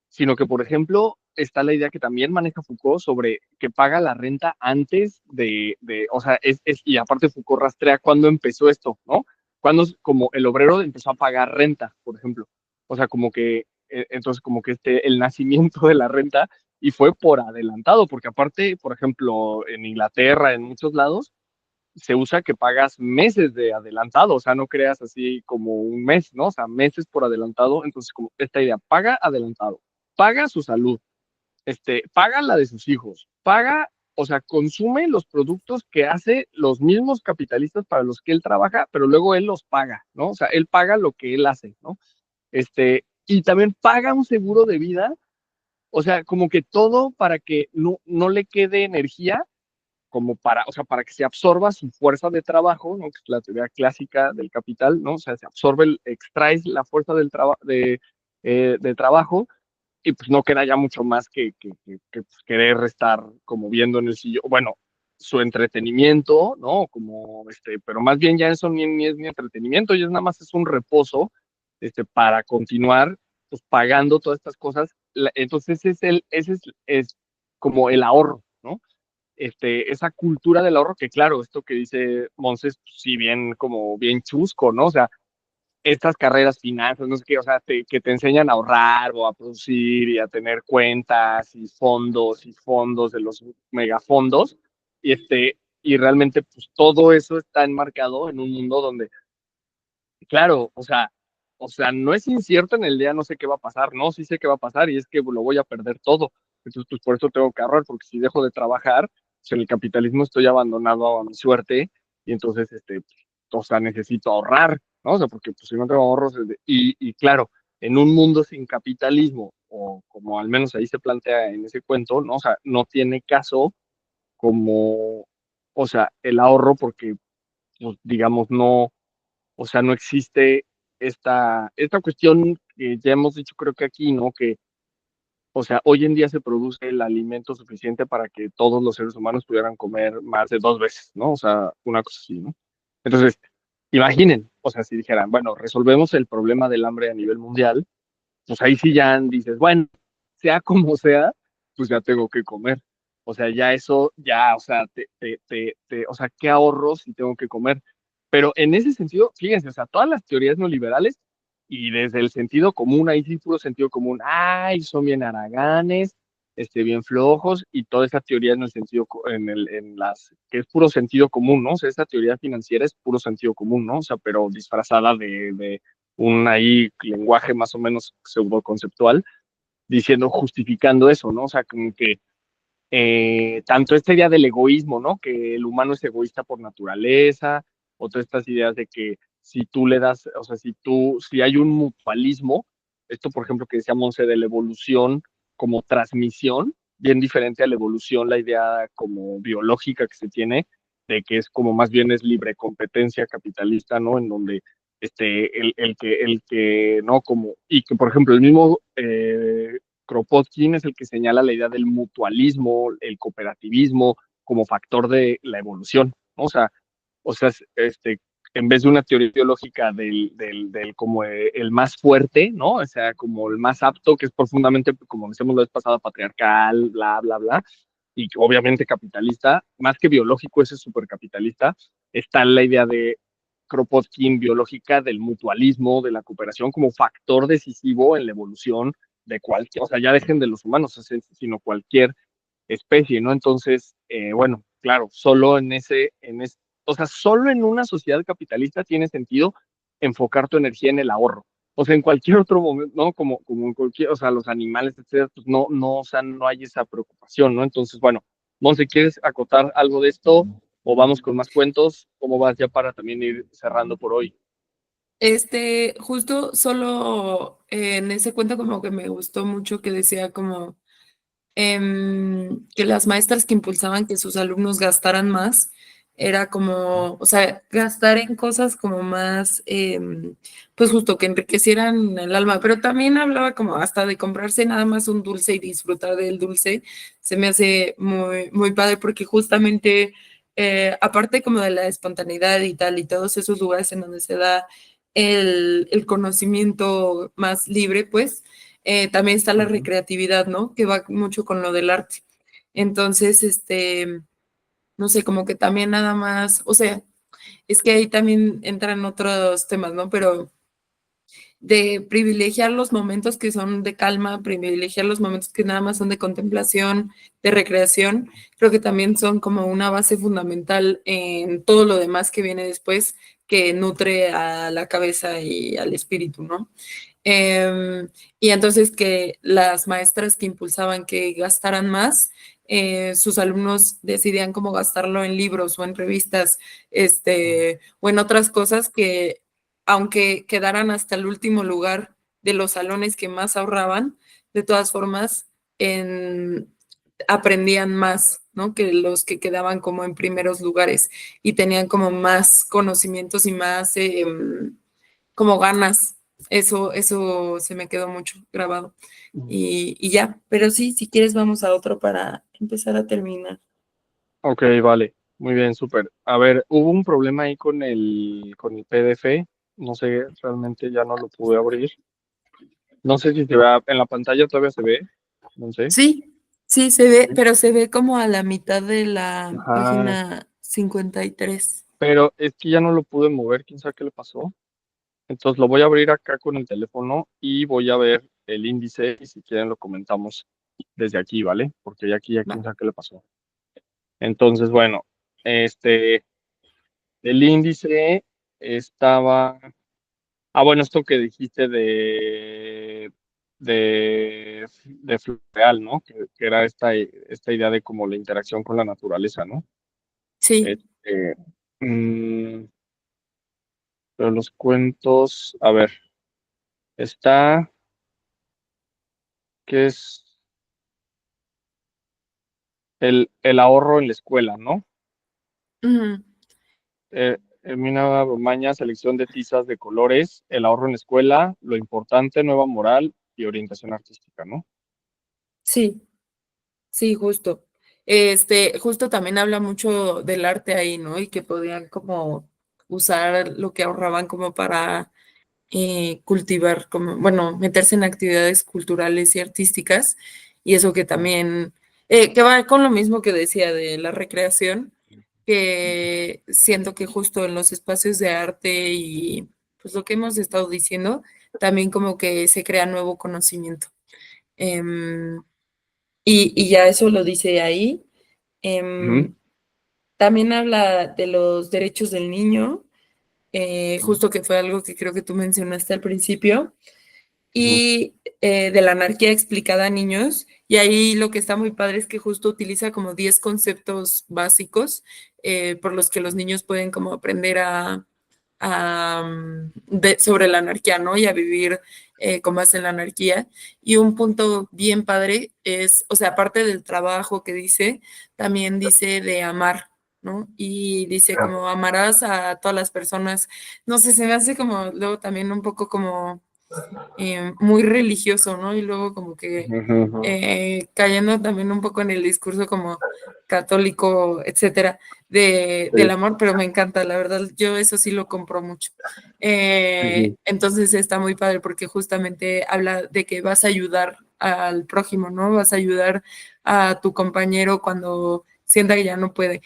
[SPEAKER 1] sino que, por ejemplo, está la idea que también maneja Foucault sobre que paga la renta antes o sea, y aparte Foucault rastrea cuándo empezó esto, ¿no? Cuando como el obrero empezó a pagar renta, por ejemplo. O sea, como que, entonces, como que el nacimiento de la renta, y fue por adelantado, porque aparte, por ejemplo, en Inglaterra, en muchos lados, se usa que pagas meses de adelantado, o sea, no creas así como un mes, ¿no? O sea, meses por adelantado, entonces como esta idea, paga adelantado, paga su salud, paga la de sus hijos, paga, o sea, consume los productos que hace los mismos capitalistas para los que él trabaja, pero luego él los paga, ¿no? O sea, él paga lo que él hace, ¿no? Y también paga un seguro de vida, o sea, como que todo para que no le quede energía, como para, o sea, para que se absorba su fuerza de trabajo, ¿no? Que es la teoría clásica del capital, ¿no? O sea, se absorbe, extraes la fuerza de trabajo y pues no queda ya mucho más que pues, querer estar como viendo en el sillón, bueno, su entretenimiento, ¿no? Como, pero más bien ya eso ni es ni entretenimiento, ya es nada más es un reposo, para continuar, pues pagando todas estas cosas. Entonces es como el ahorro, ¿no? Esa cultura del ahorro que claro, esto que dice Monses, pues, sí, bien, como bien chusco, ¿no? O sea, estas carreras finanzas, no sé qué, o sea, que te enseñan a ahorrar o a producir y a tener cuentas y fondos de los megafondos, y realmente pues todo eso está enmarcado en un mundo donde, claro, o sea, no es incierto en el día, no sé qué va a pasar, no, sí sé qué va a pasar y es que lo voy a perder todo. Entonces, pues por eso tengo que ahorrar, porque si dejo de trabajar, pues en el capitalismo estoy abandonado a mi suerte y entonces, o sea, necesito ahorrar, ¿no? O sea, porque pues si no tengo ahorros, y claro, en un mundo sin capitalismo, o como al menos ahí se plantea en ese cuento, ¿no? O sea, no tiene caso como, o sea, el ahorro porque, pues, digamos, no, o sea, no existe esta cuestión que ya hemos dicho creo que aquí, ¿no? Que, o sea, hoy en día se produce el alimento suficiente para que todos los seres humanos pudieran comer más de 2 veces, ¿no? O sea, una cosa así, ¿no? Entonces, imaginen, o sea, si dijeran, bueno, resolvemos el problema del hambre a nivel mundial, pues ahí sí ya dices, bueno, sea como sea, pues ya tengo que comer. O sea, ya eso, ya, o sea, o sea, ¿qué ahorro si tengo que comer? Pero en ese sentido, fíjense, o sea, todas las teorías neoliberales y desde el sentido común, ahí sí puro sentido común, ay, son bien haraganes, bien flojos, y toda esa teoría en el sentido, que es puro sentido común, ¿no? O sea, esa teoría financiera es puro sentido común, ¿no? O sea, pero disfrazada de un ahí lenguaje más o menos pseudo conceptual, diciendo, justificando eso, ¿no? O sea, como que tanto esta idea del egoísmo, ¿no? Que el humano es egoísta por naturaleza, o todas estas ideas de que si tú le das, o sea, si hay un mutualismo, esto por ejemplo que decía Monse de la evolución como transmisión, bien diferente a la evolución, la idea como biológica que se tiene, de que es como más bien es libre competencia capitalista, ¿no? En donde no, como, y que por ejemplo el mismo Kropotkin es el que señala la idea del mutualismo, el cooperativismo como factor de la evolución, ¿no? O sea, en vez de una teoría biológica del como el más fuerte, ¿no? O sea, como el más apto, que es profundamente, como decíamos la vez pasada, patriarcal, bla, bla, bla, y obviamente capitalista, más que biológico, ese es supercapitalista, está la idea de Kropotkin biológica del mutualismo, de la cooperación como factor decisivo en la evolución de cualquier, o sea, ya dejen de los humanos, sino cualquier especie, ¿no? Entonces, bueno, claro, o sea, solo en una sociedad capitalista tiene sentido enfocar tu energía en el ahorro. O sea, en cualquier otro momento, ¿no? Como en cualquier, o sea, los animales, etcétera, pues no, o sea, no hay esa preocupación, ¿no? Entonces, bueno, Monse, ¿quieres acotar algo de esto? O vamos con más cuentos, ¿cómo vas ya para también ir cerrando por hoy?
[SPEAKER 2] Justo solo en ese cuento como que me gustó mucho que decía como que las maestras que impulsaban que sus alumnos gastaran más, era como, o sea, gastar en cosas como más, pues justo que enriquecieran el alma, pero también hablaba como hasta de comprarse nada más un dulce y disfrutar del dulce, se me hace muy, muy padre porque justamente, aparte como de la espontaneidad y tal, y todos esos lugares en donde se da el conocimiento más libre, pues, también está la
[SPEAKER 1] Ujú.
[SPEAKER 2] recreatividad, ¿no? Que va mucho con lo del arte. Entonces, no sé, como que también nada más, o sea, es que ahí también entran otros temas, ¿no? Pero de privilegiar los momentos que son de calma, privilegiar los momentos que nada más son de contemplación, de recreación, creo que también son como una base fundamental en todo lo demás que viene después, que nutre a la cabeza y al espíritu, ¿no? Em, y entonces que las maestras que impulsaban que gastaran más, sus alumnos decidían cómo gastarlo en libros o en revistas, o en otras cosas que, aunque quedaran hasta el último lugar de los salones que más ahorraban, de todas formas, aprendían más, ¿no? Que los que quedaban como en primeros lugares y tenían como más conocimientos y más como ganas. Eso se me quedó mucho grabado. Y ya, pero sí, si quieres vamos a otro para empezar a terminar.
[SPEAKER 1] Ok, vale, muy bien, súper. A ver, hubo un problema ahí con el PDF, no sé, realmente ya no lo pude abrir. No sé si se ve en la pantalla, todavía se ve, no sé.
[SPEAKER 2] Sí, sí, se ve,
[SPEAKER 1] Sí.
[SPEAKER 2] pero se ve como a la mitad de la
[SPEAKER 1] Ajá,
[SPEAKER 2] página 53.
[SPEAKER 1] pero es que ya no lo pude mover, quién sabe qué le pasó. Entonces lo voy a abrir acá con el teléfono y voy a ver el índice y si quieren lo comentamos desde aquí, ¿vale? Porque ya aquí ya
[SPEAKER 2] Va.
[SPEAKER 1] quién sabe qué le pasó. Entonces, bueno, este, el índice estaba. Ah, bueno, esto que dijiste de Floreal, ¿no? Que era esta idea de como la interacción con la naturaleza, ¿no?
[SPEAKER 2] Sí.
[SPEAKER 1] Este, mm, pero los cuentos, a ver, está, ¿qué es el ahorro en la escuela, ¿no?
[SPEAKER 2] Ujú.
[SPEAKER 1] Hermina Romaña, selección de tizas de colores, el ahorro en la escuela, lo importante, nueva moral y orientación artística, ¿no?
[SPEAKER 2] Sí. Sí, justo. Justo también habla mucho del arte ahí, ¿no? Y que podían como usar lo que ahorraban como para cultivar, como, bueno, meterse en actividades culturales y artísticas. Y eso que también, que va con lo mismo que decía de la recreación, que siento que justo en los espacios de arte y pues lo que hemos estado diciendo, también como que se crea nuevo conocimiento. Em, y ya eso lo dice ahí.
[SPEAKER 1] Ujú,
[SPEAKER 2] Em, También habla de los derechos del niño, justo que fue algo que creo que tú mencionaste al principio,
[SPEAKER 1] ujú,
[SPEAKER 2] y de la anarquía explicada a niños. Y ahí lo que está muy padre es que justo utiliza como 10 conceptos básicos por los que los niños pueden como aprender sobre la anarquía, ¿no? Y a vivir con más en la anarquía. Y un punto bien padre es, o sea, aparte del trabajo que dice, también dice de amar, ¿no? Y dice como amarás a todas las personas. No sé, se me hace como luego también un poco como muy religioso, ¿no? Y luego como que
[SPEAKER 1] ujú, ujú.
[SPEAKER 2] cayendo también un poco en el discurso como católico, etcétera, del
[SPEAKER 1] Sí,
[SPEAKER 2] amor, pero me encanta, la verdad, yo eso sí lo compro mucho.
[SPEAKER 1] ujú,
[SPEAKER 2] Entonces está muy padre porque justamente habla de que vas a ayudar al prójimo, ¿no? Vas a ayudar a tu compañero cuando sienta que ya no puede.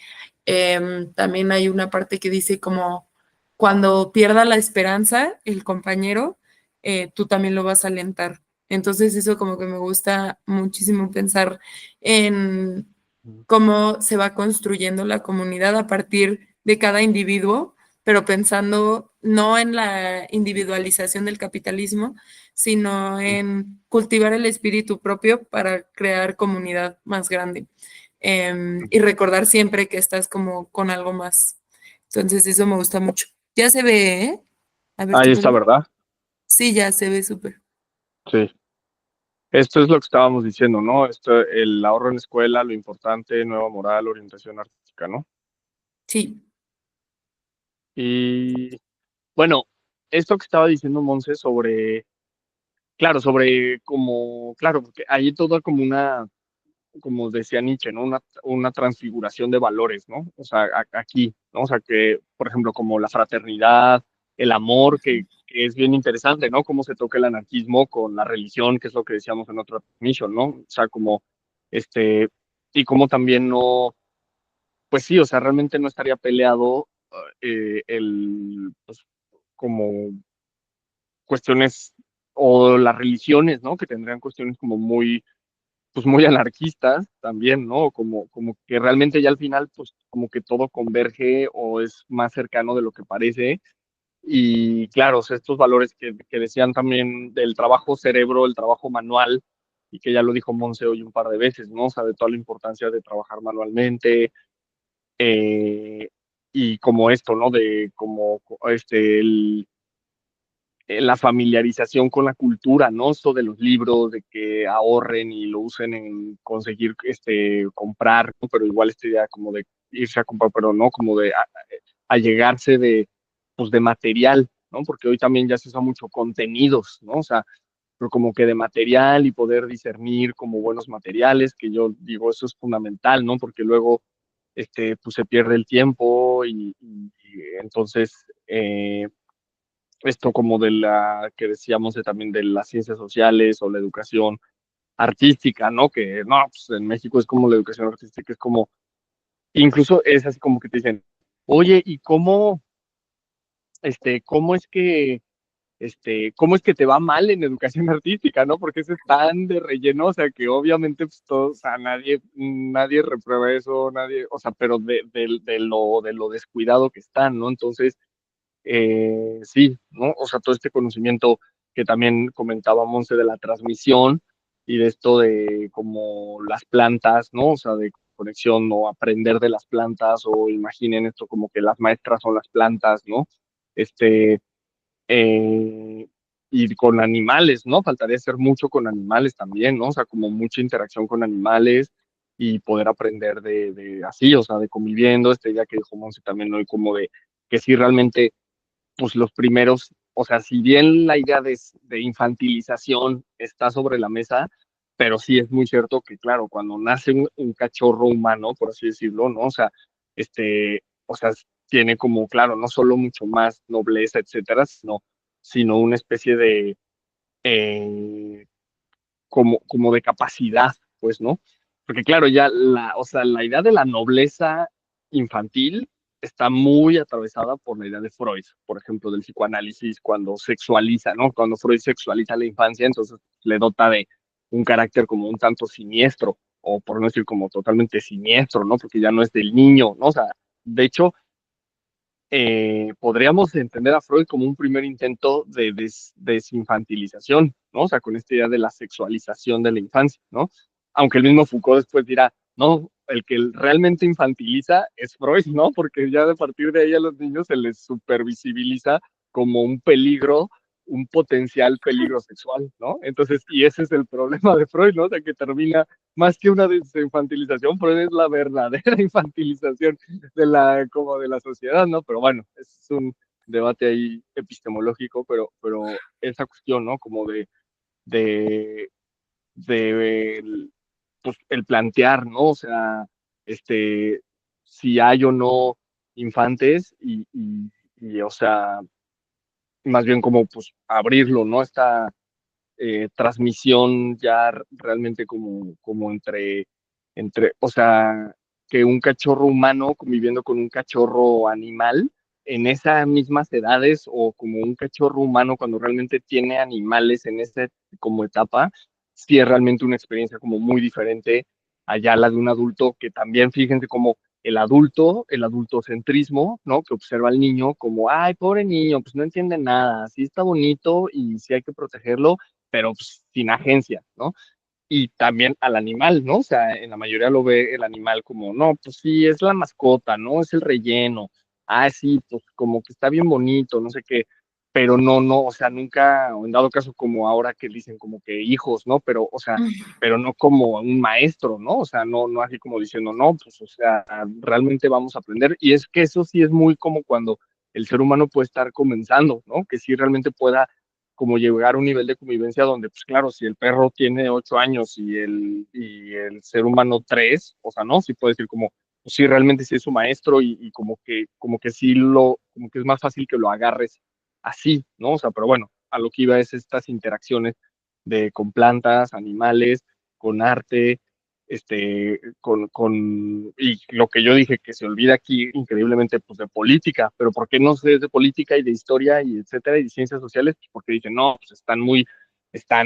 [SPEAKER 2] También hay una parte que dice como cuando pierda la esperanza el compañero, tú también lo vas a alentar. Entonces eso como que me gusta muchísimo pensar en cómo se va construyendo la comunidad a partir de cada individuo, pero pensando no en la individualización del capitalismo, sino en cultivar el espíritu propio para crear comunidad más grande. Y recordar siempre que estás como con algo más. Entonces eso me gusta mucho. Ya se ve, ¿eh? A ver,
[SPEAKER 1] ahí
[SPEAKER 2] tú
[SPEAKER 1] está,
[SPEAKER 2] puedes.
[SPEAKER 1] ¿verdad?
[SPEAKER 2] Sí, ya se ve súper.
[SPEAKER 1] Sí. Esto es lo que estábamos diciendo, ¿no? El ahorro en la escuela, lo importante, nueva moral, orientación artística, ¿no?
[SPEAKER 2] Sí.
[SPEAKER 1] Y bueno, esto que estaba diciendo Monse sobre, claro, sobre como, claro, porque ahí todo como como decía Nietzsche, ¿no? Una transfiguración de valores, ¿no? O sea, aquí, ¿no? O sea, que, por ejemplo, como la fraternidad, el amor, que es bien interesante, ¿no? Cómo se toca el anarquismo con la religión, que es lo que decíamos en otro mission, ¿no? O sea, como, este, y cómo también no, pues sí, o sea, realmente no estaría peleado pues, como cuestiones, o las religiones, ¿no? Que tendrían cuestiones como muy pues muy anarquistas también, ¿no? Como que realmente ya al final, pues como que todo converge o es más cercano de lo que parece Y claro, o sea, estos valores que decían también del trabajo cerebro, el trabajo manual, y que ya lo dijo Monse hoy un par de veces, ¿no? O sea, de toda la importancia de trabajar manualmente, eh, y como esto, ¿no? De como la familiarización con la cultura, ¿no? Esto de los libros, de que ahorren y lo usen en conseguir comprar, ¿no? Pero igual esta idea como de irse a comprar, pero no, como de allegarse de, pues, de material, ¿no? Porque hoy también ya se usa mucho contenidos, ¿no? O sea, pero como que de material y poder discernir como buenos materiales, que yo digo, eso es fundamental, ¿no? Porque luego, pues se pierde el tiempo y entonces, esto como de la que decíamos también de las ciencias sociales o la educación artística, ¿no? Que no, pues en México es como la educación artística, es como, incluso es así como que te dicen, oye, ¿y cómo es que, cómo es que te va mal en educación artística, ¿no? Porque eso es tan de relleno, o sea, que obviamente, pues todos, o sea, nadie reprueba eso, nadie, o sea, pero de lo descuidado que están, ¿no? Entonces, sí, ¿no? O sea, todo este conocimiento que también comentaba Monse de la transmisión y de esto de como las plantas, ¿no? O sea, de conexión o aprender de las plantas o imaginen esto como que las maestras son las plantas, ¿no? Este, eh, y con animales, ¿no? Faltaría hacer mucho con animales también, ¿no? O sea, como mucha interacción con animales y poder aprender de así, o sea, de conviviendo, ya que dijo Monse también hoy, como de que sí realmente pues los primeros, o sea, si bien la idea de infantilización está sobre la mesa, pero sí es muy cierto que, claro, cuando nace un cachorro humano, por así decirlo, ¿no? O sea, o sea, tiene como, claro, no solo mucho más nobleza, etcétera, sino una especie de, eh, como de capacidad, pues, ¿no? Porque claro, ya o sea, la idea de la nobleza infantil está muy atravesada por la idea de Freud, por ejemplo, del psicoanálisis, cuando sexualiza, ¿no? Cuando Freud sexualiza la infancia, entonces le dota de un carácter como un tanto siniestro, o por no decir como totalmente siniestro, ¿no? Porque ya no es del niño, ¿no? O sea, de hecho, podríamos entender a Freud como un primer intento de desinfantilización, ¿no? O sea, con esta idea de la sexualización de la infancia, ¿no? Aunque el mismo Foucault después dirá, no, el que realmente infantiliza es Freud, ¿no? Porque ya de partir de ahí a los niños se les supervisibiliza como un peligro, un potencial peligro sexual, ¿no? Entonces, y ese es el problema de Freud, ¿no? O sea, que termina más que una desinfantilización, Freud es la verdadera infantilización como de la sociedad, ¿no? Pero bueno, es un debate ahí epistemológico, pero esa cuestión, ¿no? Como de, de pues, el plantear, ¿no? O sea, si hay o no infantes o sea, más bien como pues abrirlo, ¿no? Esta transmisión ya realmente como o sea, que un cachorro humano conviviendo con un cachorro animal en esas mismas edades o como un cachorro humano cuando realmente tiene animales en esa como etapa, sí es realmente una experiencia como muy diferente allá la de un adulto que también fíjense como el adultocentrismo, ¿no? Que observa al niño como, ay, pobre niño, pues no entiende nada, sí está bonito y sí hay que protegerlo, pero pues, sin agencia, ¿no? Y también al animal, ¿no? O sea, en la mayoría lo ve el animal como, no, pues sí, es la mascota, ¿no? Es el relleno. Ah, sí, pues como que está bien bonito, no sé qué, pero no, o sea, nunca, o en dado caso como ahora que dicen como que hijos, ¿no? Pero, o sea, pero no como un maestro, ¿no? O sea, no así como diciendo, no, pues, o sea, realmente vamos a aprender. Y es que eso sí es muy como cuando el ser humano puede estar comenzando, ¿no? Que sí realmente pueda como llegar a un nivel de convivencia donde, pues claro, si el perro tiene 8 años y el ser humano 3, o sea, ¿no? Sí puede decir como, pues sí, realmente sí es su maestro y como que sí como que es más fácil que lo agarres así, ¿no? O sea, pero bueno, a lo que iba es estas interacciones con plantas, animales, con arte, y lo que yo dije que se olvida aquí increíblemente, pues de política, pero ¿por qué no se es de política y de historia y etcétera y de ciencias sociales? Pues porque dicen, no, pues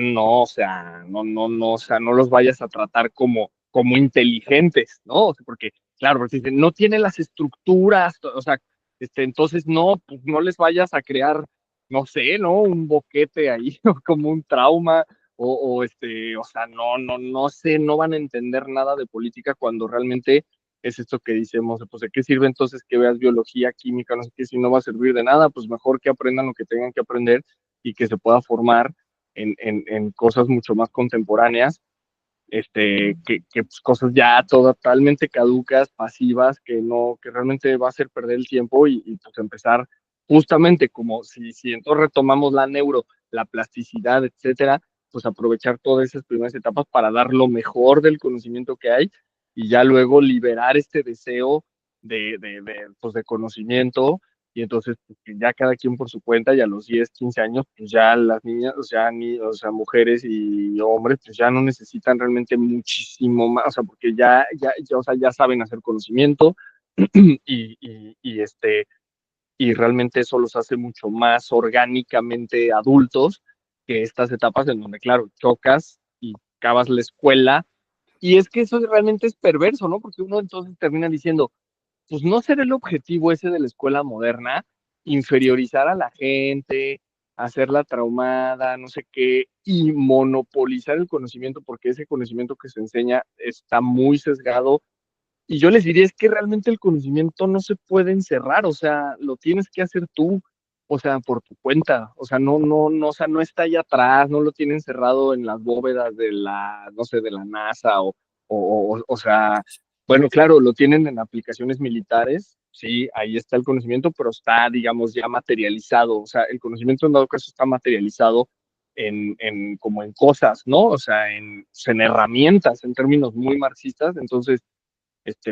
[SPEAKER 1] no, o sea, no, o sea, no los vayas a tratar como inteligentes, ¿no? O sea, porque, claro, porque dicen, no tiene las estructuras, o sea, Entonces no, pues no les vayas a crear, no sé, ¿no? Un boquete ahí, o como un trauma, o sea, no sé, no van a entender nada de política cuando realmente es esto que decimos, pues ¿de qué sirve entonces que veas biología, química, no sé qué, si no va a servir de nada? Pues mejor que aprendan lo que tengan que aprender y que se pueda formar en cosas mucho más contemporáneas, que pues, cosas ya totalmente caducas, pasivas, que no, que realmente va a hacer perder el tiempo y pues empezar justamente como si entonces retomamos la neuro, la plasticidad, etcétera, pues aprovechar todas esas primeras etapas para dar lo mejor del conocimiento que hay y ya luego liberar este deseo pues, de conocimiento y entonces pues, ya cada quien por su cuenta y a los 10 15 años, pues ya las niñas, o sea, mujeres y hombres, pues ya no necesitan realmente muchísimo más, o sea, porque o sea, ya saben hacer conocimiento y y realmente eso los hace mucho más orgánicamente adultos que estas etapas en donde, claro, chocas y acabas la escuela. Y es que eso realmente es perverso, ¿no? Porque uno entonces termina diciendo, pues no será el objetivo ese de la escuela moderna, inferiorizar a la gente, hacerla traumada, no sé qué, y monopolizar el conocimiento, porque ese conocimiento que se enseña está muy sesgado. Y yo les diría, es que realmente el conocimiento no se puede encerrar, o sea, lo tienes que hacer tú, o sea, por tu cuenta, o sea, o sea, no está allá atrás, no lo tienen encerrado en las bóvedas de la, no sé, de la NASA o sea, bueno, claro, lo tienen en aplicaciones militares, sí, ahí está el conocimiento, pero está, digamos, ya materializado, o sea, el conocimiento en dado caso está materializado como en cosas, ¿no? O sea, en herramientas, en términos muy marxistas, entonces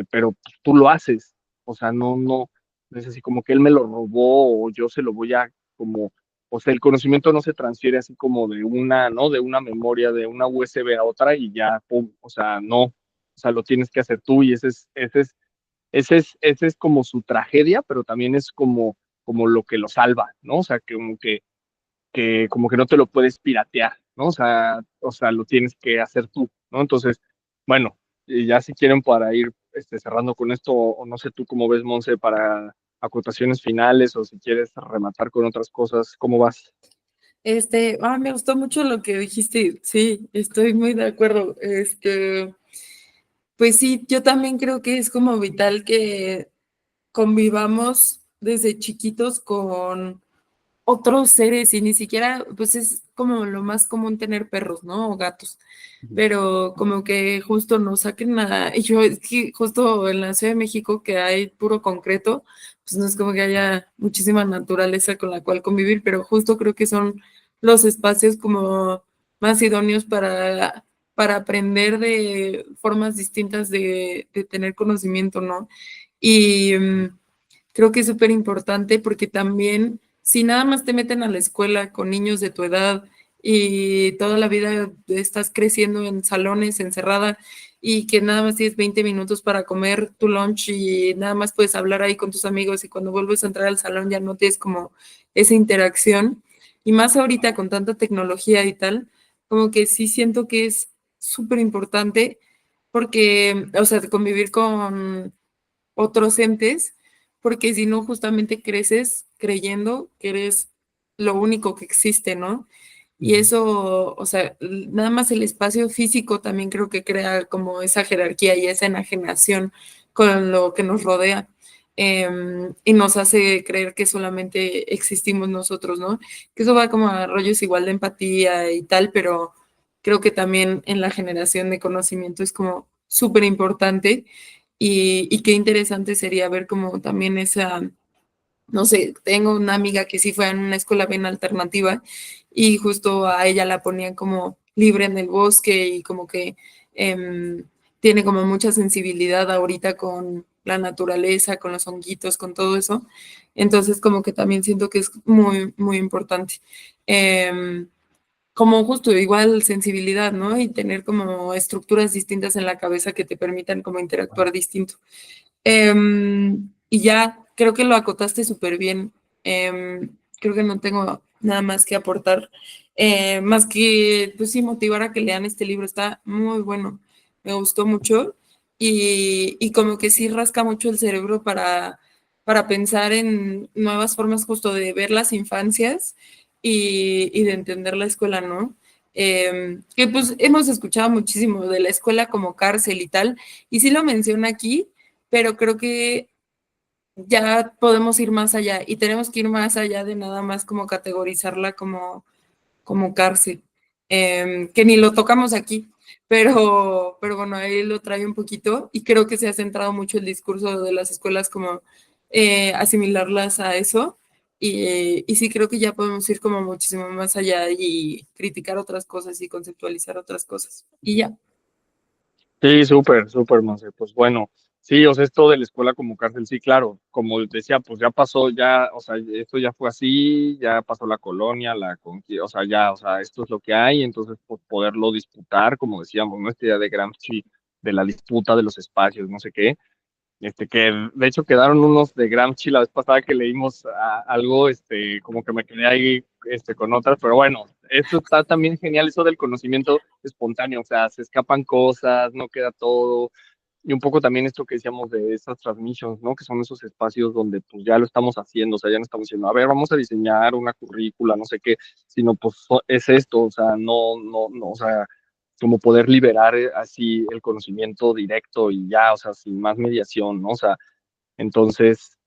[SPEAKER 1] pero pues, tú lo haces, o sea, no es así como que él me lo robó o yo se lo voy a como, o sea, el conocimiento no se transfiere así como de una, ¿no? De una memoria, de una USB a otra y ya, pum, o sea, no, o sea, lo tienes que hacer tú y ese es como su tragedia, pero también es como lo que lo salva, ¿no? O sea, que como que no te lo puedes piratear, ¿no? O sea, lo tienes que hacer tú, ¿no? Entonces, bueno, y ya si quieren para ir cerrando con esto, o no sé tú cómo ves, Monse, para acotaciones finales, o si quieres rematar con otras cosas, ¿cómo vas?
[SPEAKER 2] Me gustó mucho lo que dijiste, sí, estoy muy de acuerdo. Pues sí, yo también creo que es como vital que convivamos desde chiquitos con otros seres y ni siquiera, pues es como lo más común tener perros, ¿no? O gatos, pero como que justo nos saquen y yo es que justo en la Ciudad de México que hay puro concreto, pues no es como que haya muchísima naturaleza con la cual convivir, pero justo creo que son los espacios como más idóneos para aprender de formas distintas de tener conocimiento, ¿no? Y creo que es súper importante porque también si nada más te meten a la escuela con niños de tu edad y toda la vida estás creciendo en salones encerrada y que nada más tienes 20 minutos para comer tu lunch y nada más puedes hablar ahí con tus amigos y cuando vuelves a entrar al salón ya no tienes como esa interacción y más ahorita con tanta tecnología y tal, como que sí siento que es súper importante porque, o sea, convivir con otros entes, porque si no, justamente creces creyendo que eres lo único que existe, ¿no? Y eso, o sea, nada más el espacio físico también creo que crea como esa jerarquía y esa enajenación con lo que nos rodea. Y nos hace creer que solamente existimos nosotros, ¿no? Que eso va como a rollos igual de empatía y tal, pero creo que también en la generación de conocimiento es como súper importante y qué interesante sería ver como también esa, no sé, tengo una amiga que sí fue en una escuela bien alternativa y justo a ella la ponían como libre en el bosque y como que tiene como mucha sensibilidad ahorita con la naturaleza, con los honguitos, con todo eso. Entonces como que también siento que es muy, muy importante. Em, Como justo igual sensibilidad, ¿no? Y tener como estructuras distintas en la cabeza que te permitan como interactuar distinto. Y ya, creo que lo acotaste súper bien. Creo que no tengo nada más que aportar, más que, pues sí, motivar a que lean este libro. Está muy bueno, me gustó mucho y como que sí rasca mucho el cerebro para para pensar en nuevas formas justo de ver las infancias y de entender la escuela, ¿no? Que pues hemos escuchado muchísimo de la escuela como cárcel y tal, y sí lo menciona aquí, pero creo que ya podemos ir más allá y tenemos que ir más allá de nada más como categorizarla como cárcel, que ni lo tocamos aquí, pero bueno, ahí lo trae un poquito y creo que se ha centrado mucho el discurso de las escuelas como asimilarlas a eso y sí creo que ya podemos ir como muchísimo más allá y criticar otras cosas y conceptualizar otras cosas y ya.
[SPEAKER 1] Sí, súper, súper, Monse. Pues bueno, sí, o sea, esto de la escuela como cárcel, sí, claro, como decía, pues ya pasó, ya, o sea, esto ya fue así, ya pasó la colonia, o sea, ya, o sea, esto es lo que hay, entonces, pues poderlo disputar, como decíamos, ¿no? Esta idea de Gramsci, de la disputa de los espacios, no sé qué, que de hecho quedaron unos de Gramsci la vez pasada que leímos algo, como que me quedé ahí, con otras, pero bueno, esto está también genial, eso del conocimiento espontáneo, o sea, se escapan cosas, no queda todo, y un poco también esto que decíamos de esas transmissions, ¿no? Que son esos espacios donde pues ya lo estamos haciendo, o sea, ya no estamos diciendo, a ver, vamos a diseñar una currícula, no sé qué, sino pues es esto, o sea, no, o sea, como poder liberar así el conocimiento directo y ya, o sea, sin más mediación, ¿no? O sea, entonces,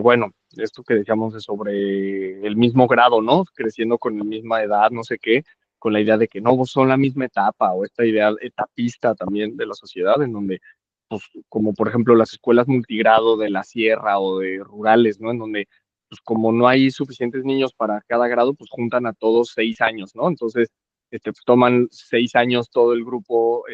[SPEAKER 1] bueno, esto que decíamos de sobre el mismo grado, ¿no? Creciendo con la misma edad, no sé qué, con la idea de que no son la misma etapa o esta idea etapista también de la sociedad, en donde, pues, como por ejemplo las escuelas multigrado de la sierra o de rurales, ¿no? En donde, pues, como no hay suficientes niños para cada grado, pues juntan a todos 6 años, ¿no? Entonces, pues, toman 6 años todo el grupo,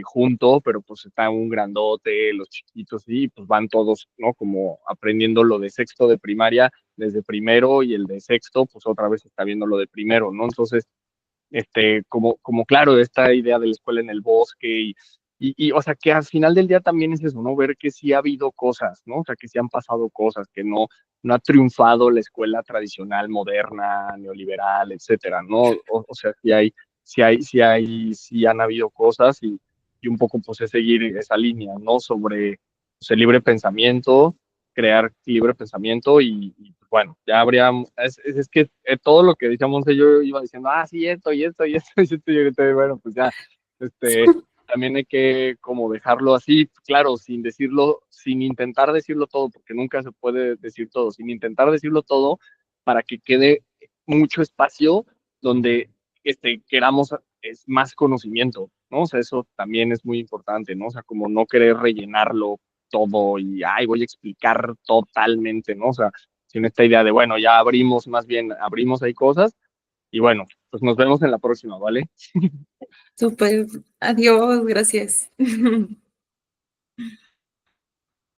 [SPEAKER 1] junto, pero pues está un grandote, los chiquitos, y pues van todos, ¿no? Como aprendiendo lo de sexto de primaria desde primero y el de sexto, pues otra vez está viendo lo de primero, ¿no? Entonces, como claro, esta idea de la escuela en el bosque o sea, que al final del día también es eso, ¿no? Ver que sí ha habido cosas, ¿no? O sea, que sí han pasado cosas, que no ha triunfado la escuela tradicional, moderna, neoliberal, etcétera, ¿no? O sea, sí han habido cosas y un poco pues es seguir esa línea, ¿no? Sobre pues, el libre pensamiento, crear libre pensamiento pues, bueno, ya habría, es que todo lo que decíamos yo iba diciendo, sí, esto y esto y esto y esto, y ahorita, bueno, pues ya, también hay que como dejarlo así, claro, sin decirlo, sin intentar decirlo todo, porque nunca se puede decir todo, sin intentar decirlo todo para que quede mucho espacio donde queramos es más conocimiento, ¿no? O sea, eso también es muy importante, ¿no? O sea, como no querer rellenarlo todo y, voy a explicar totalmente, ¿no? O sea, sin esta idea de, bueno, ya abrimos, más bien abrimos ahí cosas y bueno, pues nos vemos en la próxima, ¿vale?
[SPEAKER 2] Súper, adiós, gracias.